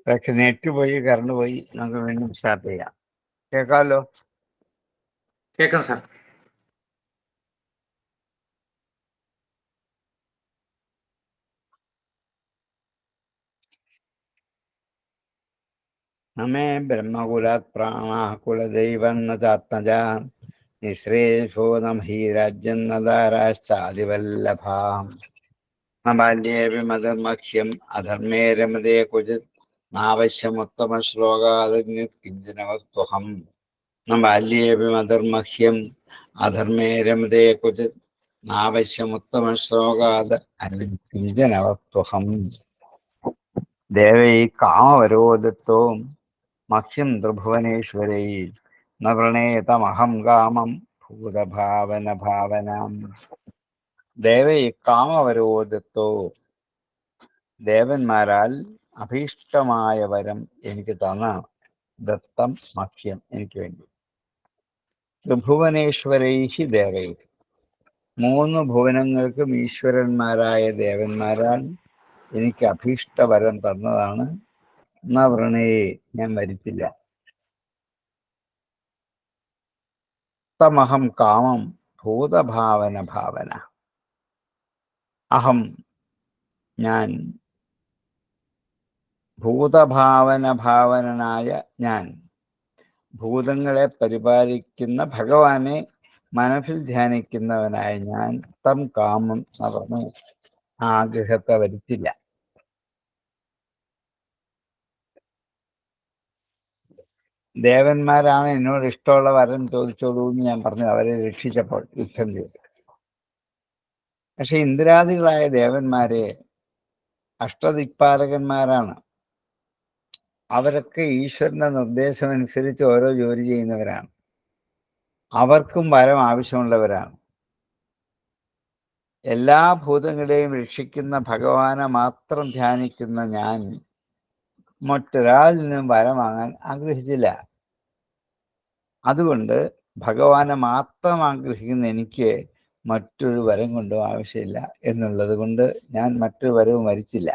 പക്ഷെ നെറ്റ് പോയി, കറണ്ട് പോയി. നമുക്ക് വീണ്ടും സ്റ്റാർട്ട് ചെയ്യാം. കേൾക്കാമല്ലോ? കേൾക്കാം സാർ. നമേ ബ്രഹ്മകുലാത് പ്രാണാഃ കുലദൈവം ന ചാത്മജ നിശ്രേഷോ നമഹി രാജ്യം ന ദാരാശ്ചാദിവല്ലഭാം ന ബാല്യേപി മതമഹ്യം അധർമ്മേ രമതേ ക്വചിത് നാവശ്യമുത്തമശ്ലോകാദന്യത്കിഞ്ചനവസ്തുഹം ന ബാല്യേപി മതർമഹ്യം അധർമ്മേ രമതേ ക്വചിത് നാവശ്യമുത്തമശ്ലോകാദ കിഞ്ചനവസ്തുഹം ദേവൈ കാമവരോധത്തോ മഹ്യം ത്രിഭുവനേശ്വരൈ ന പ്രണേതമഹം കാമം ഭൂതഭാവന ഭാവനാം. ദേവൈ കാമവരോധത്തോ, ദേവന്മാരാൽ അഭീഷ്ടമായ വരം എനിക്ക് തന്ന ദത്തം മഹ്യം, എനിക്ക് വേണ്ടി. ത്രിഭുവനേശ്വരൈഹി ദേവൈ, 3 ഭുവനങ്ങൾക്കും ഈശ്വരന്മാരായ ദേവന്മാരാൽ എനിക്ക് അഭീഷ്ടവരം തന്നതാണ്. ന വൃണേ, ഞാൻ വരിച്ചില്ല. തമഹം കാമം ഭൂതഭാവന ഭാവന, അഹം ഞാൻ, ഭൂതഭാവന ഭാവനായ ഞാൻ, ഭൂതങ്ങളെ പരിപാലിക്കുന്ന ഭഗവാനെ മനസ്സിൽ ധ്യാനിക്കുന്നവനായ ഞാൻ, തം കാമം നവർന്ന് ആഗ്രഹത്തെ വരുത്തില്ല. ദേവന്മാരാണ് എന്നോട് ഇഷ്ടമുള്ള വരം ചോദിച്ചോളൂ എന്ന് ഞാൻ പറഞ്ഞു, അവരെ രക്ഷിച്ചപ്പോൾ യുദ്ധം ചെയ്തു. പക്ഷെ ഇന്ദ്രാദികളായ ദേവന്മാരെ അഷ്ടദിക്പാലകന്മാരാണ്. അവരൊക്കെ ഈശ്വരന്റെ നിർദ്ദേശമനുസരിച്ച് ഓരോ ജോലി ചെയ്യുന്നവരാണ്. അവർക്കും വരം ആവശ്യമുള്ളവരാണ്. എല്ലാ ഭൂതങ്ങളെയും രക്ഷിക്കുന്ന ഭഗവാനെ മാത്രം ധ്യാനിക്കുന്ന ഞാൻ മറ്റൊരാളിൽ നിന്നും വരം വാങ്ങാൻ ആഗ്രഹിച്ചില്ല. അതുകൊണ്ട് ഭഗവാനെ മാത്രം ആഗ്രഹിക്കുന്ന എനിക്ക് മറ്റൊരു വരം കൊണ്ടും ആവശ്യമില്ല എന്നുള്ളത് കൊണ്ട് ഞാൻ മറ്റൊരു വരവും വരിച്ചില്ല.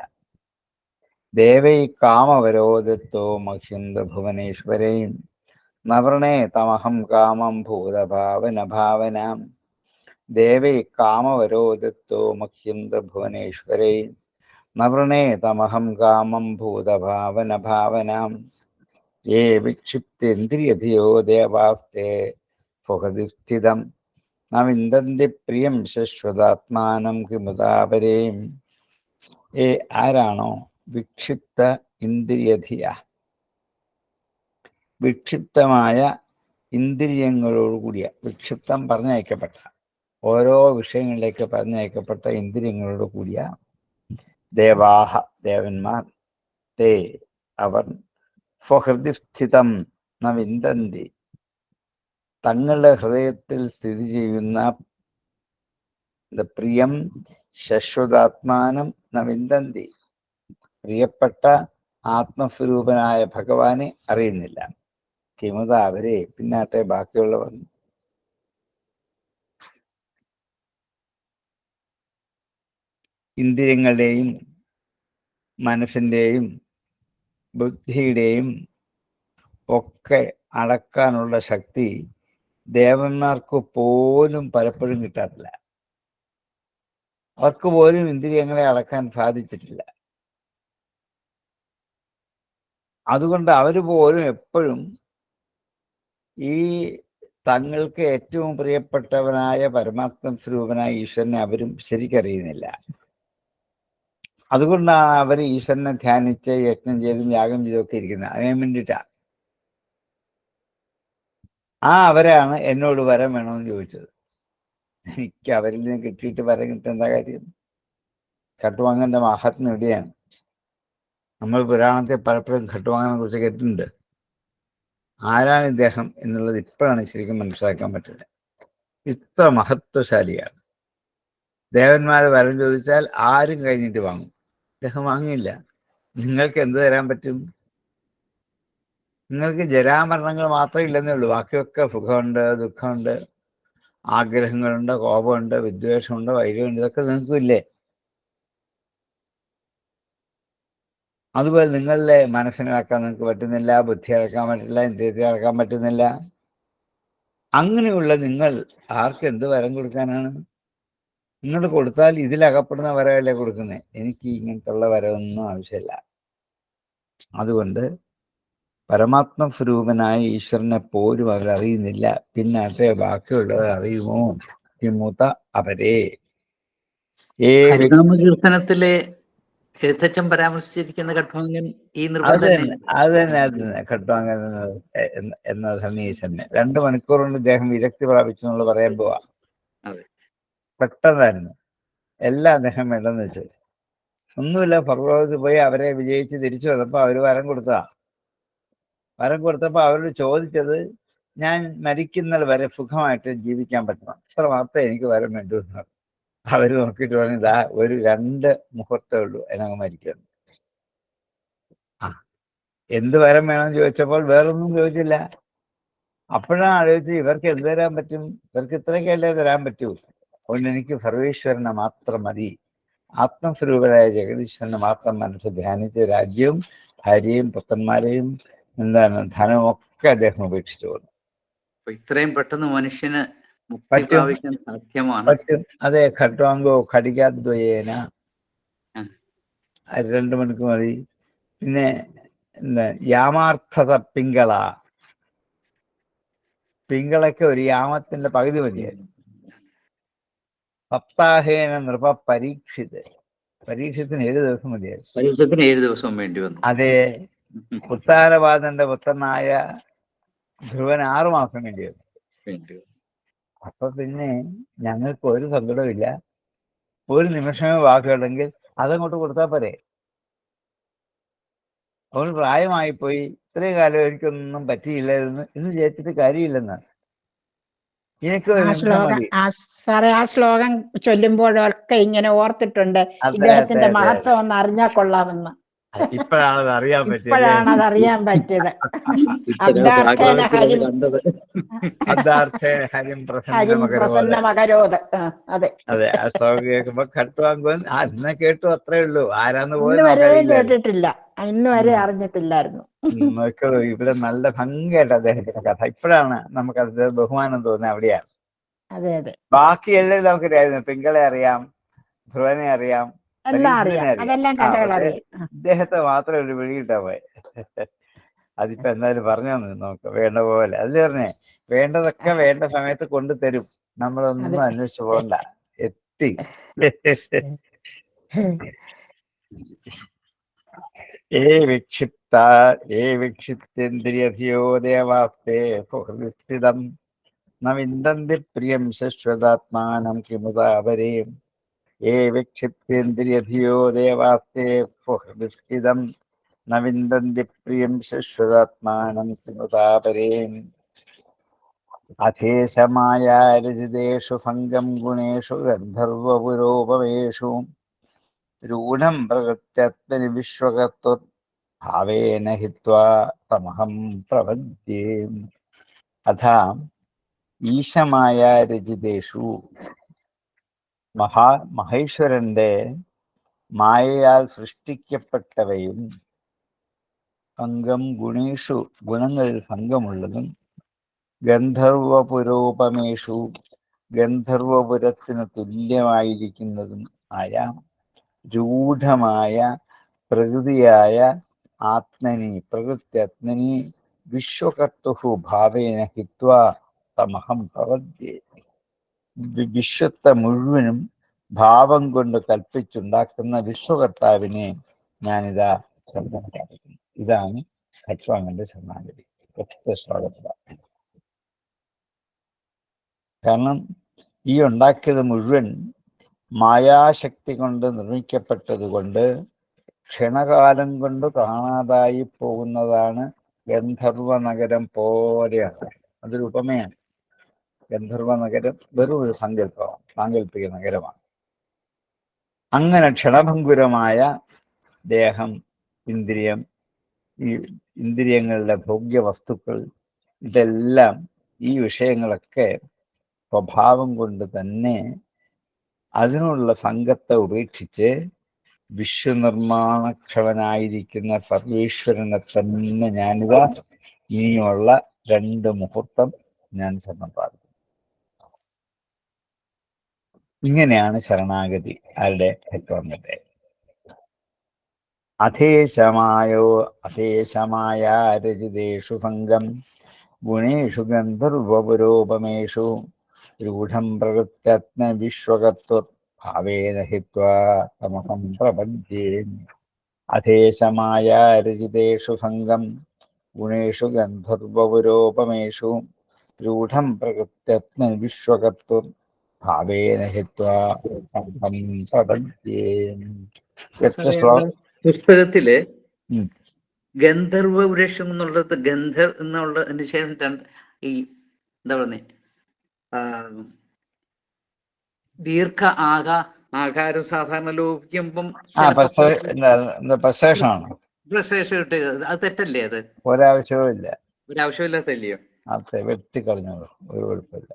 ദേവൈ കാമവരോധത്തോ മഹ്യം ഭുവനേശ്വരയും നവൃണേ തമഹം കാമം ഭൂതഭാവന ഭാവനാം. ദേവൈ കാമവരോധത്തോ മഹ്യം ഭുവനേശ്വരയും നവൃണേ തമഹം കാമം ഭൂതഭാവന ഭാവനാം. യേ വിക്ഷിപ്തേന്ദ്രിയധിയോ ദേവാസ്തേ സുഹൃദി സ്ഥിതം ന വിന്ദന്തി പ്രിയം ശശ്വതാത്മാനം കിമുദാപരേം. ആരാണോ വിക്ഷിപ്ത ഇന്ദ്രിയധിയ, വിക്ഷിപ്തമായ ഇന്ദ്രിയങ്ങളോടുകൂടിയ, വിക്ഷിപ്തം പറഞ്ഞയക്കപ്പെട്ട, ഓരോ വിഷയങ്ങളിലേക്ക് പറഞ്ഞയക്കപ്പെട്ട ഇന്ദ്രിയങ്ങളോട് കൂടിയ ദേവാഹ, ദേവന്മാർ, തേ അവർ, സ്വഹൃദിസ്ഥിതം ന വിന്ദന്തി, തങ്ങളുടെ ഹൃദയത്തിൽ സ്ഥിതി ചെയ്യുന്ന പ്രിയം ശശ്വതാത്മാനം ന വിന്ദന്തി, പ്രിയപ്പെട്ട ആത്മസ്വരൂപനായ ഭഗവാനെ അറിയുന്നില്ല. കിമുത അവരെ, പിന്നാട്ടെ ബാക്കിയുള്ളവർ. ഇന്ദ്രിയങ്ങളുടെയും മനസ്സിൻ്റെയും ബുദ്ധിയുടെയും ഒക്കെ അടക്കാനുള്ള ശക്തി ദേവന്മാർക്ക് പോലും പലപ്പോഴും കിട്ടാറില്ല. അവർക്ക് പോലും ഇന്ദ്രിയങ്ങളെ അടക്കാൻ സാധിച്ചിട്ടില്ല. അതുകൊണ്ട് അവർ പോലും എപ്പോഴും ഈ തങ്ങൾക്ക് ഏറ്റവും പ്രിയപ്പെട്ടവനായ പരമാത്മ സ്വരൂപനായ ഈശ്വരനെ അവരും ശരിക്കറിയുന്നില്ല. അതുകൊണ്ടാണ് അവർ ഈശ്വരനെ ധ്യാനിച്ച് യജ്ഞം ചെയ്തും യാഗം ചെയ്തൊക്കെ ഇരിക്കുന്നത്. അതിനെ വേണ്ടിയിട്ടാണ്. അവരാണ് എന്നോട് വരം വേണമെന്ന് ചോദിച്ചത്. എനിക്ക് അവരിൽ നിന്ന് കിട്ടിയിട്ട് വരം കിട്ടേണ്ട കാര്യം? ഖട്ടുവാങ്ങന്റെ മഹാത്മ്യം എവിടെയാണ്? നമ്മൾ പുരാണത്തെ പലപ്പോഴും ഖട്ടുവാങ്ങനെ കുറിച്ച് കേട്ടിട്ടുണ്ട്. ആരാണ് ഇദ്ദേഹം എന്നുള്ളത് ഇപ്പോഴാണ് ശരിക്കും മനസ്സിലാക്കാൻ പറ്റില്ല. ഇത്ര മഹത്വശാലിയാണ്. ദേവന്മാരെ വരം ചോദിച്ചാൽ ആരും കഴിഞ്ഞിട്ട് വാങ്ങും. അദ്ദേഹം വാങ്ങിയില്ല. നിങ്ങൾക്ക് എന്ത് തരാൻ പറ്റും? നിങ്ങൾക്ക് ജരാമരണങ്ങൾ മാത്രമേ ഇല്ലെന്നേ ഉള്ളൂ. ബാക്കിയൊക്കെ സുഖമുണ്ട്, ദുഃഖമുണ്ട്, ആഗ്രഹങ്ങളുണ്ട്, കോപമുണ്ട്, വിദ്വേഷമുണ്ട്, വൈര്യമുണ്ട്. ഇതൊക്കെ നിങ്ങൾക്കും ഇല്ലേ? അതുപോലെ നിങ്ങളുടെ മനസ്സിനടക്കാൻ നിങ്ങൾക്ക് പറ്റുന്നില്ല, ബുദ്ധി അടക്കാൻ പറ്റില്ല, ഇന്ദ്രിയത്തെ അടക്കാൻ പറ്റുന്നില്ല. അങ്ങനെയുള്ള നിങ്ങൾ ആർക്ക് എന്ത് വരം കൊടുക്കാനാണ്? നിങ്ങൾ കൊടുത്താൽ ഇതിലകപ്പെടുന്ന വരമല്ലേ കൊടുക്കുന്നത്. എനിക്ക് ഇങ്ങനത്തുള്ള വരമൊന്നും ആവശ്യമില്ല. അതുകൊണ്ട് പരമാത്മ സ്വരൂപനായ ഈശ്വരനെ പോലും അവരറിയുന്നില്ല. പിന്നാട്ടെ ബാക്കിയുള്ളവർ അറിയുമോ? വിമുത അവരെ കീർത്തനത്തിലെ എഴുത്തച്ഛൻ പരാമർശിച്ചിരിക്കുന്ന ഖഡ്വാംഗൻ ഈ നൃപം അത് തന്നെ. തന്നെ ഖഡ്വാംഗൻ എന്ന സന്യാസന്നെ 2 മണിക്കൂർ കൊണ്ട് ഇദ്ദേഹം വിരക്തി പ്രാപിച്ചു എന്നുള്ള പറയാൻ പോവാ. പെട്ടെന്നായിരുന്നു എല്ലാം അദ്ദേഹം വേണ്ടെന്ന് വെച്ചു. ഒന്നുമില്ല, പർവ്വതത്തിൽ പോയി അവരെ വിജയിച്ച് തിരിച്ചു വന്നപ്പോൾ അവർ വരം കൊടുത്തതാ. വരം കൊടുത്തപ്പോൾ അവരോട് ചോദിച്ചത്, ഞാൻ മരിക്കുന്നത് വരെ സുഖമായിട്ട് ജീവിക്കാൻ പറ്റണം, അത്ര മാത്രമേ എനിക്ക് വരം വേണ്ടൂ എന്നാണ്. അവർ നോക്കിയിട്ട് പറഞ്ഞു, ഇതാ ഒരു 2 മുഹൂർത്തമേ ഉള്ളൂ അതിനങ്ങ് മരിക്കുന്നു. എന്ത് വരം വേണമെന്ന് ചോദിച്ചപ്പോൾ വേറൊന്നും ചോദിച്ചില്ല. അപ്പോഴാണ് ആലോചിച്ച് ഇവർക്ക് എന്ത് തരാൻ പറ്റും, ഇവർക്ക് ഇത്രയൊക്കെയല്ലേ തരാൻ പറ്റൂ. അതുകൊണ്ട് എനിക്ക് സർവേശ്വരനെ മാത്രം മതി. ആത്മസ്വരൂപരായ ജഗദീശ്വരനെ മാത്രം മനസ്സ് ധ്യാനിച്ച് രാജ്യവും ഭാര്യയും പുത്രന്മാരെയും ധനവും ഒക്കെ അദ്ദേഹം ഉപേക്ഷിച്ചു പോകുന്നു. ഇത്രയും പെട്ടെന്ന് മനുഷ്യന് മുക്തി പ്രാപിക്കാൻ സാധ്യമാണ്. പറ്റും. അതെ, ഖഡ്വാംഗോ ഖടികാദ്വയേന 2 മണിക്കൂർ മതി. പിന്നെ യാമാർത്ഥത പിങ്കളയ്ക്ക് ഒരു യാമത്തിന്റെ പകുതി മതിയായിരുന്നു. സപ്താഹേന നൃപ പരീക്ഷത്തിന് 7 ദിവസം മതിയായിരുന്നു. പരീക്ഷത്തിന് 7 ദിവസം വേണ്ടി വന്നു. അതെ, ഉത്താരവാദന്റെ പുത്രനായ ധ്രുവൻ 6 മാസം വേണ്ടി വന്നു. അപ്പൊ പിന്നെ ഞങ്ങൾക്ക് ഒരു സങ്കടമില്ല. ഒരു നിമിഷമേ ബാക്കിയുണ്ടെങ്കിൽ അതങ്ങോട്ട് കൊടുത്താൽ പോരെ. അവന് പ്രായമായിപ്പോയി, ഇത്രയും കാലം എനിക്കൊന്നും പറ്റിയില്ലായിരുന്നു എന്ന് വിചാരിച്ചിട്ട് കാര്യമില്ലെന്ന്. എനിക്ക് ആ ശ്ലോകം ചൊല്ലുമ്പോഴൊക്കെ ഇങ്ങനെ ഓർത്തിട്ടുണ്ട്, ഇദ്ദേഹത്തിന്റെ മഹത്വം ഒന്ന് അറിഞ്ഞാൽ കൊള്ളാമെന്ന്. ഇപ്പോഴാണത് അറിയാൻ പറ്റിയത്. അതെ, ആ ശ്ലോകം കേൾക്കുമ്പോ ഖഡ്വാംഗൻ അന്ന് കേട്ടു, അത്രേ ഉള്ളൂ. ആരാന്ന് പോലും കേട്ടിട്ടില്ല, ഇന്ന് വരെ അറിഞ്ഞിട്ടില്ലായിരുന്നു. ഇവിടെ നല്ല ഭംഗിയായിട്ട് അദ്ദേഹത്തിന്റെ കഥ. ഇപ്പോഴാണ് നമുക്കത് ബഹുമാനം തോന്നുന്നത് അവിടെയാണ്. അതെ അതെ, ബാക്കി എല്ലാം നമുക്കറിയായിരുന്നു. പിങ്കളെ അറിയാം, ധ്രുവനെ അറിയാം, ഇദ്ദേഹത്തെ മാത്രം ഒരു വിളിയിട്ടാ പോയെ. അതിപ്പോ എന്തായാലും പറഞ്ഞു നോക്ക്, വേണ്ട പോലെ. അത് പറഞ്ഞേ, വേണ്ടതൊക്കെ വേണ്ട സമയത്ത് കൊണ്ടുതരും. നമ്മളൊന്നും അന്വേഷിച്ചു പോകണ്ട, എത്തി. വിക്ഷിപ്തേന്ദ്രിയോ ദേവാസ്തേ സുഹൃദിസ്ഥിതം ന വിന്ദന്തി പ്രിയം ശശ്വതാത്മാനം കിമുദാവരേ. വിക്ഷിപ്തേന്ദ്രിയോ ദേവാസ്തേ സുഹൃദിസ്ഥിതം ന വിന്ദന്തി പ്രിയം ശശ്വതാത്മാനം കിമുദാവരേ. അധേശമായാരചിതേഷു ഭംഗം ഗുണേഷു ഗന്ധർവപുരോപവേഷു രൂഢം പ്രകൃത്യാത്മനി വിശ്വകത്വഭാവേന ഹിത്വാ തമഹം പ്രപദ്യേ. അഥാ ഈശമായാരചിതേഷു, മഹേശ്വരന്റെ മായയാൽ സൃഷ്ടിക്കപ്പെട്ടവയും ഭംഗം ഗുണേഷു, ഗുണങ്ങളിൽ ഭംഗമുള്ളതും ഗന്ധർവപുരോപമേഷു, ഗന്ധർവപുരത്തിന് തുല്യമായിരിക്കുന്നതും ആയ രൂഢമായ പ്രകൃതിയായ പ്രകൃത്യാത്മനി വിശ്വകർത്തുഹു ഭാവേന ഹിത്വാ തമഹം പ്രപദ്യേ. വിശ്വത്തെ മുഴുവനും ഭാവം കൊണ്ട് കൽപ്പിച്ചുണ്ടാക്കുന്ന വിശ്വകർത്താവിനെ ഞാനിതാ ശരണാഗതി. ഇതാണ് ഖഡ്വാംഗന്റെ ശരണാഗതി. കാരണം ഈ ഉണ്ടാക്കിയത് മുഴുവൻ മായാശക്തി കൊണ്ട് നിർമ്മിക്കപ്പെട്ടത് കൊണ്ട് ക്ഷണകാലം കൊണ്ട് കാണാതായി പോകുന്നതാണ്. ഗന്ധർവ നഗരം പോലെയാണ്, അതൊരു ഉപമയാണ്. ഗന്ധർവ നഗരം വെറും ഒരു സാങ്കല്പിക നഗരമാണ്. അങ്ങനെ ക്ഷണഭങ്കുരമായ ദേഹം, ഇന്ദ്രിയം, ഈ ഇന്ദ്രിയങ്ങളുടെ ഭോഗ്യ വസ്തുക്കൾ, ഇതെല്ലാം ഈ വിഷയങ്ങളൊക്കെ സ്വഭാവം കൊണ്ട് തന്നെ അതിനുള്ള സംഘത്തെ ഉപേക്ഷിച്ച് വിശ്വനിർമ്മാണക്ഷമനായിരിക്കുന്ന സർവേശ്വരനെ തന്നെ ഞാനിതാ ഇനിയുള്ള 2 മുഹൂർത്തം ഞാൻ സമർപ്പാക്കുന്നു. ഇങ്ങനെയാണ് ശരണാഗതി. ആരുടെ? ഭഗവാന്റെ. അധേശമായ രചിതേഷു ഭംഗം ഗുണേഷു ഗന്ധർവപുരോപമേഷു രൂഢം പ്രകൃത്യാത്മ വിശ്വകത്വ ഭാവേന ഹിത്വാ തമഹം പ്രപദ്യേ. അധേശമായ രചിതേഷു ഭംഗം ഗുണേഷു ഗന്ധർവപുരോപമേഷു രൂഢം പ്രകൃത്യാത്മ വിശ്വകത്വ ഭാവേന ഹിത്വാ തമഹം പ്രപദ്യേ. എത്ര ശ്ലോകം പുസ്തകത്തില് ഗന്ധർവ വൃക്ഷം എന്നുള്ളത് എന്നുള്ളതിന് ശേഷം ഈ എന്താ പറയുന്നത് ദീർഘ ആകാരം സാധാരണ ലോപിക്കുമ്പം പ്രശേഷം ഇട്ട് അത് തെറ്റല്ലേ? അത് ഒരാവശ്യവും ഒരാവശ്യമില്ലാത്തല്ലയോ? അതെ, വെട്ടിക്കളഞ്ഞോളൂ, ഒരു കുഴപ്പമില്ല.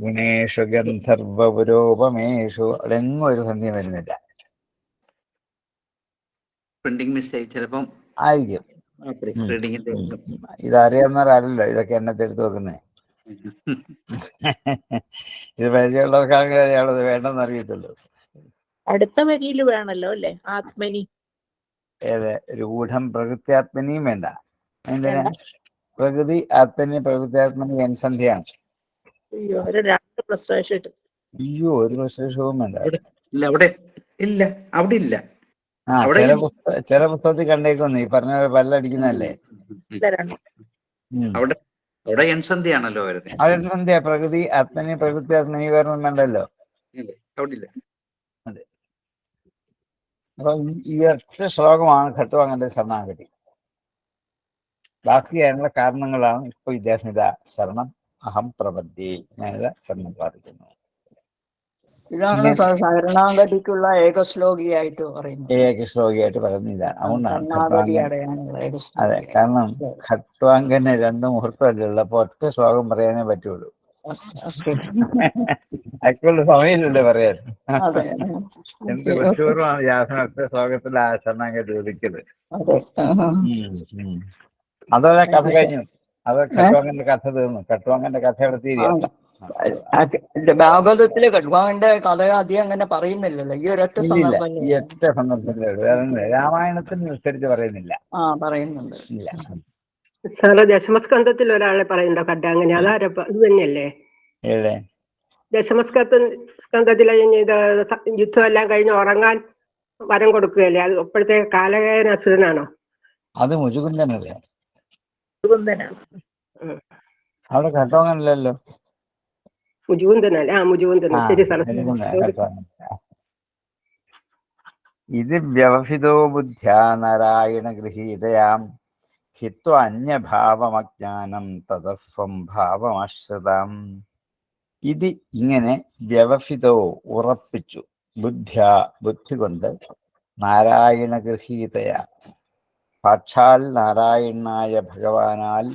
ഗുണേഷു ഗന്ധർവപുരോപമേഷു അവിടെങ്ങും ഒരു സന്ധ്യ വരുന്നില്ല. പ്രിന്റിംഗ് മിസ്റ്റേക്ക് ചിലപ്പം ആയിരിക്കും. ഇതറിയാവുന്നവരല്ലോ ഇതൊക്കെ എന്നെ എടുത്ത് വെക്കുന്നേ. ഇത് പരിചയമുള്ളവർക്കാണെങ്കിൽ അയാളത് വേണ്ടെന്ന് അറിയത്തുള്ളൂ. അടുത്ത വരിയിൽ വേണല്ലോ അല്ലെ? ആത്മനി. ഏത്? രൂഢം പ്രകൃത്യാത്മനിയും വേണ്ട. എന്തിനാ? പ്രകൃതി ആത്മനി പ്രകൃത്യാത്മനി എൻസന്ധ്യയാണ്. അയ്യോ, ഒരു 2 പ്രശ്നം. അയ്യോ, ഒരു പ്രശ്നവും വേണ്ട. അവിടെ ഇല്ല. ചില പുസ്തകത്തിൽ കണ്ടേക്കൊന്നു ഈ പറഞ്ഞ പല്ലടിക്കുന്നതല്ലേ. അവിടെ എൻസന്ധ്യയാണല്ലോ വരുന്നത്. എൻസന്ധ്യ പ്രകൃതി ആത്മനി പ്രകൃതി ആത്മനി വേറൊന്നും വേണ്ടല്ലോ. അതെ. അപ്പൊ ഈ ഒറ്റ ശ്ലോകമാണ് ഖട്വാങ്കന്റെ ശരണാഗതി. ബാക്കി അതിനുള്ള കാരണങ്ങളാണ് ഇപ്പൊ ഇദ്ദേഹം ഇതാ ശരണം അഹം പ്രപദ്യേ, ഞാനിതാ ശരണം പ്രാപിക്കുന്നു. ഇതാണ് ശരണാഗതിക്കുള്ള ഏകശ്ലോകിയായിട്ട് പറയുന്നത്. ഏകശ്ലോകിയായിട്ട് പറയുന്നതാണ്. അതുകൊണ്ടാണ് അതെ, ഖട്വാങ്കൻ. കാരണം ഖട്വാങ്കന് 2 മുഹൂർത്തമല്ലേ ഉള്ളപ്പോ ഒറ്റ ശ്ലോകം പറയാനേ പറ്റുള്ളൂ. അക്കുള്ള സമയമില്ലല്ലേ പറയാൻ. എന്ത് കൊച്ചൂർമാണ് വ്യാസൻ ഒറ്റ ശ്ലോകത്തിൽ ആ ശരണാഗതി ഒതുക്കിയത്. അതോടെ കഥ കഴിഞ്ഞു. അത് ഖട്വാങ്കന്റെ കഥ തീർന്നു. ഖട്വാങ്കന്റെ കഥ എവിടെ തീരുക? ഭാഗവതത്തില് ഖട്വാങ്കന്റെ കഥ അധികം അങ്ങനെ പറയുന്നില്ലല്ലോ. ഈ ഒരൊറ്റ സന്ദർഭം, ഈ ഒറ്റ സന്ദർഭത്തില് രാമായണത്തിന് അനുസരിച്ച് പറയുന്നില്ല. പറയുന്നുണ്ട്. ഇല്ല. സാറ് ദശമസ്കന്ധത്തിൽ ഒരാളെ പറയുന്നുണ്ടോ ഖട്വാങ്കൻ? അതാരപ്പ ഇത് തന്നെയല്ലേ? ഏതെ? ദശമസ്കന്ധത്തിലെ യുദ്ധം എല്ലാം കഴിഞ്ഞ് ഉറങ്ങാൻ വരം കൊടുക്കുകയല്ലേ? അത് ഇപ്പോഴത്തെ കാലകേയൻ അസുരനാണോ? അത് മുചുകുന്ദനല്ലേ? മുചുകുന്ദനാണ്. അവിടെ ഖട്വാങ്കനല്ലല്ലോ. മുചുകുന്ദനല്ലേ? മുചുകുന്ദൻ. ശരി സാർ. ഇത് വ്യവഹിതോ ബുദ്ധ്യാ നാരായണ ഗൃഹീതയാം ഹിത്വ അന്യഭാവമജ്ഞാനം തതസ്വം ഭാവമാശ്രിതം. ഇത് ഇങ്ങനെ വ്യവഹിതോ ഉറപ്പിച്ചു, ബുദ്ധി കൊണ്ട്, നാരായണ ഗൃഹീതയാ സാക്ഷാൽ നാരായണനായ ഭഗവാനാൽ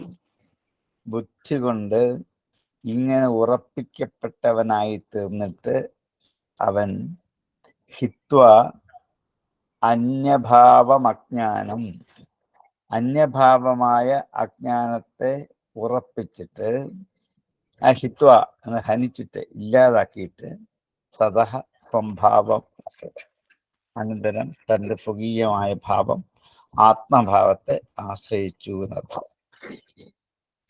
ബുദ്ധി കൊണ്ട് ഇങ്ങനെ ഉറപ്പിക്കപ്പെട്ടവനായി തീർന്നിട്ട് അവൻ ഹിത്വ അന്യഭാവമജ്ഞാനം, അന്യഭാവമായ അജ്ഞാനത്തെ ഉറപ്പിച്ചിട്ട്, ഹിത്വ എന്ന് ഹനിച്ചിട്ട് ഇല്ലാതാക്കിയിട്ട്, തതഹ സ്വംഭാവം അനന്തരം തൻ്റെ സ്വകീയമായ ഭാവം ആത്മഭാവത്തെ ആശ്രയിച്ചു എന്നർത്ഥം.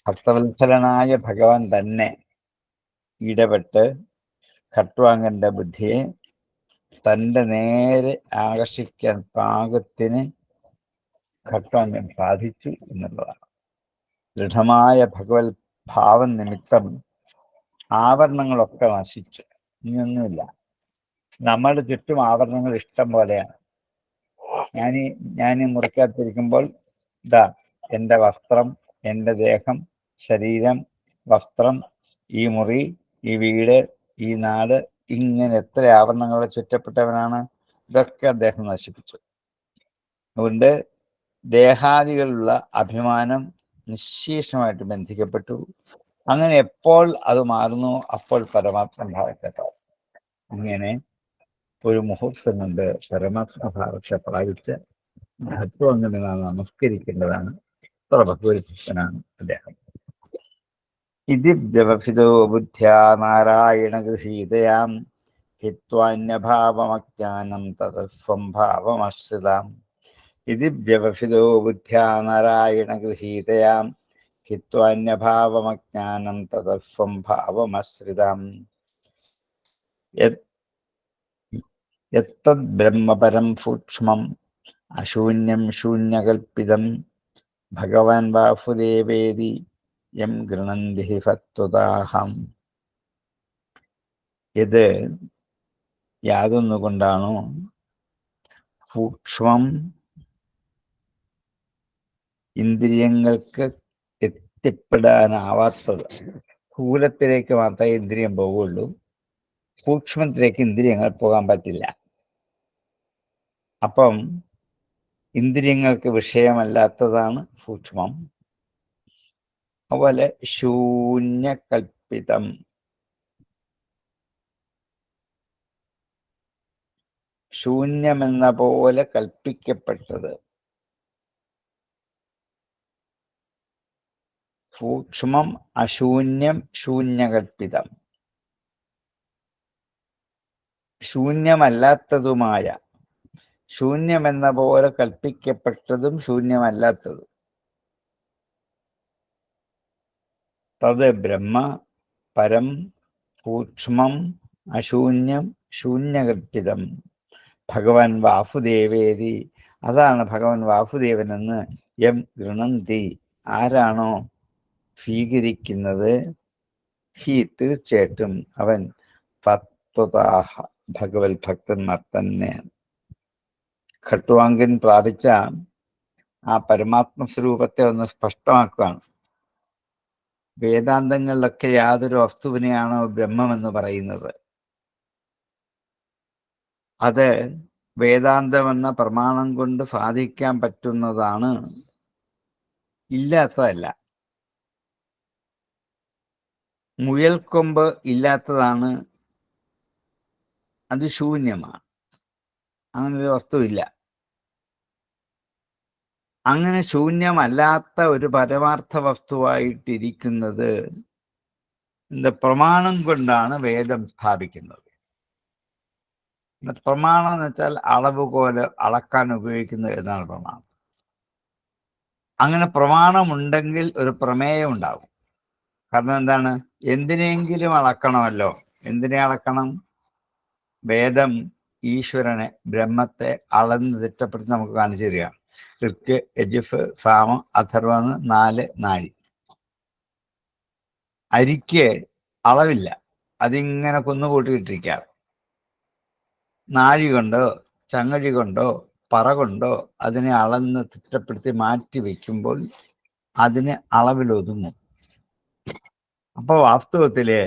ഭക്തവത്സലനായ ഭഗവാൻ തന്നെ ഇടപെട്ട് ഖട്വാങ്കന്റെ ബുദ്ധിയെ തൻ്റെ നേരെ ആകർഷിക്കാൻ പാകത്തിന് ഖട്വാങ്കൻ സാധിച്ചു എന്നുള്ളതാണ്. ദൃഢമായ ഭഗവത് ഭാവം നിമിത്തം ആവരണങ്ങളൊക്കെ നശിച്ചു. ഇനിയൊന്നുമില്ല. നമ്മുടെ ചുറ്റും ആവരണങ്ങൾ ഇഷ്ടം പോലെയാണ്. ഞാൻ മുറിക്കകത്തിരിക്കുമ്പോൾ ഇതാ എൻ്റെ വസ്ത്രം, എൻ്റെ ദേഹം, ശരീരം, വസ്ത്രം, ഈ മുറി, ഈ വീട്, ഈ നാട്, ഇങ്ങനെ എത്ര ആവരണങ്ങളെ ചുറ്റപ്പെട്ടവനാണ്. ഇതൊക്കെ അദ്ദേഹം നശിപ്പിച്ചു. അതുകൊണ്ട് ദേഹാദികളുള്ള അഭിമാനം നിശ്ശേഷമായിട്ട് ബന്ധിക്കപ്പെട്ടു. അങ്ങനെ എപ്പോൾ അത് മാറുന്നു അപ്പോൾ പരമാത്മ ഭാവത്തെത്താം. ഇങ്ങനെ ഒരു മുഹൂർത്തം കൊണ്ട് പരമാത്മഭാവത്തെ പ്രാപിച്ച് മഹത്വം അങ്ങനെ നാം നമസ്കരിക്കേണ്ടതാണ്. അത്ര ഭഗവത്ഭക്തനാണ് അദ്ദേഹം. ഇതി വ്യവസിതോ ബുദ്ധ്യാ നാരായണ ഗൃഹീതയാം ഹിത്വാന്യഭാവമജ്ഞാനം തതസ്വം ഭാവമശ്രിതാം. ഇതി വ്യവസിതോ ബുദ്ധ്യാ നാരായണ ഗൃഹീതയാം ഹിത്വാന്യഭാവമജ്ഞാനം തതസ്വം ഭാവമശ്രിതാം. യത്തദ് ബ്രഹ്മപരം സൂക്ഷ്മം അശൂന്യം ശൂന്യകൽപ്പിതം ഭഗവാൻ വാസുദേവേതി യം ഗൃണന്തി ഹി സത്വതാഹം. ഇത് യാതൊന്നുകൊണ്ടാണോ സൂക്ഷ്മം, ഇന്ദ്രിയങ്ങൾക്ക് എത്തിപ്പെടാനാവാത്തത്. സ്ഥൂലത്തിലേക്ക് മാത്രമേ ഇന്ദ്രിയം പോകുള്ളൂ, സൂക്ഷ്മത്തിലേക്ക് ഇന്ദ്രിയങ്ങൾ പോകാൻ പറ്റില്ല. അപ്പം ഇന്ദ്രിയങ്ങൾക്ക് വിഷയമല്ലാത്തതാണ് സൂക്ഷ്മം. അതുപോലെ ശൂന്യകൽപ്പിതം, ശൂന്യമെന്ന പോലെ കൽപ്പിക്കപ്പെട്ടത്. സൂക്ഷ്മം, അശൂന്യം, ശൂന്യകൽപ്പിതം. ശൂന്യമല്ലാത്തതുമായ, ശൂന്യമെന്ന പോലെ കൽപ്പിക്കപ്പെട്ടതും ശൂന്യമല്ലാത്തതും. തത് ബ്രഹ്മ പരം സൂക്ഷ്മം അശൂന്യം ശൂന്യകൽപ്പിതം ഭഗവാൻ വാസുദേവേതി. അതാണ് ഭഗവാൻ വാസുദേവനെന്ന് യം ഗൃണന്തി, ആരാണോ സ്വീകരിക്കുന്നത്, ഹി തീർച്ചയായിട്ടും അവൻ തത്വതാഹ ഭഗവത് ഭക്തന്മാർ തന്നെയാണ്. ഖട്വാങ്കൻ പ്രാപിച്ച ആ പരമാത്മസ്വരൂപത്തെ ഒന്ന് സ്പഷ്ടമാക്കുകയാണ്. വേദാന്തങ്ങളിലൊക്കെ യാതൊരു വസ്തുവിനെയാണോ ബ്രഹ്മമെന്ന് പറയുന്നത്, അത് വേദാന്തമെന്ന പ്രമാണം കൊണ്ട് സാധിക്കാൻ പറ്റുന്നതാണ്, ഇല്ലാത്തതല്ല. മുയൽക്കൊമ്പ് ഇല്ലാത്തതാണ്, അത് ശൂന്യമാണ്, അങ്ങനൊരു വസ്തുവില്ല. അങ്ങനെ ശൂന്യമല്ലാത്ത ഒരു പരമാർത്ഥ വസ്തുവായിട്ടിരിക്കുന്നത് പ്രമാണം കൊണ്ടാണ് വേദം സ്ഥാപിക്കുന്നത്. പ്രമാണം എന്ന് വെച്ചാൽ അളവുകോല്, അളക്കാൻ ഉപയോഗിക്കുന്നത് എന്നാണ് പ്രമാണം. അങ്ങനെ പ്രമാണമുണ്ടെങ്കിൽ ഒരു പ്രമേയം ഉണ്ടാകും. കാരണം എന്താണ്? എന്തിനെങ്കിലും അളക്കണമല്ലോ. എന്തിനെ അളക്കണം? വേദം ഈശ്വരനെ, ബ്രഹ്മത്തെ അളന്ന് തിട്ടപ്പെടുത്തി നമുക്ക് കാണിച്ചു തരികയാണ്. ഋക്ക്, യജുഫ്, സാമ, അഥർവ എന്ന് 4 നാഴി. അരിക്ക് അളവില്ല, അതിങ്ങനെ കുന്നുകൂട്ടിയിട്ടിരിക്കുകയാണ്. നാഴി കൊണ്ടോ ചങ്ങഴി കൊണ്ടോ പറ കൊണ്ടോ അതിനെ അളന്ന് തിട്ടപ്പെടുത്തി മാറ്റി വയ്ക്കുമ്പോൾ അതിന് അളവിലൊതുങ്ങും. അപ്പോൾ വാസ്തവത്തില്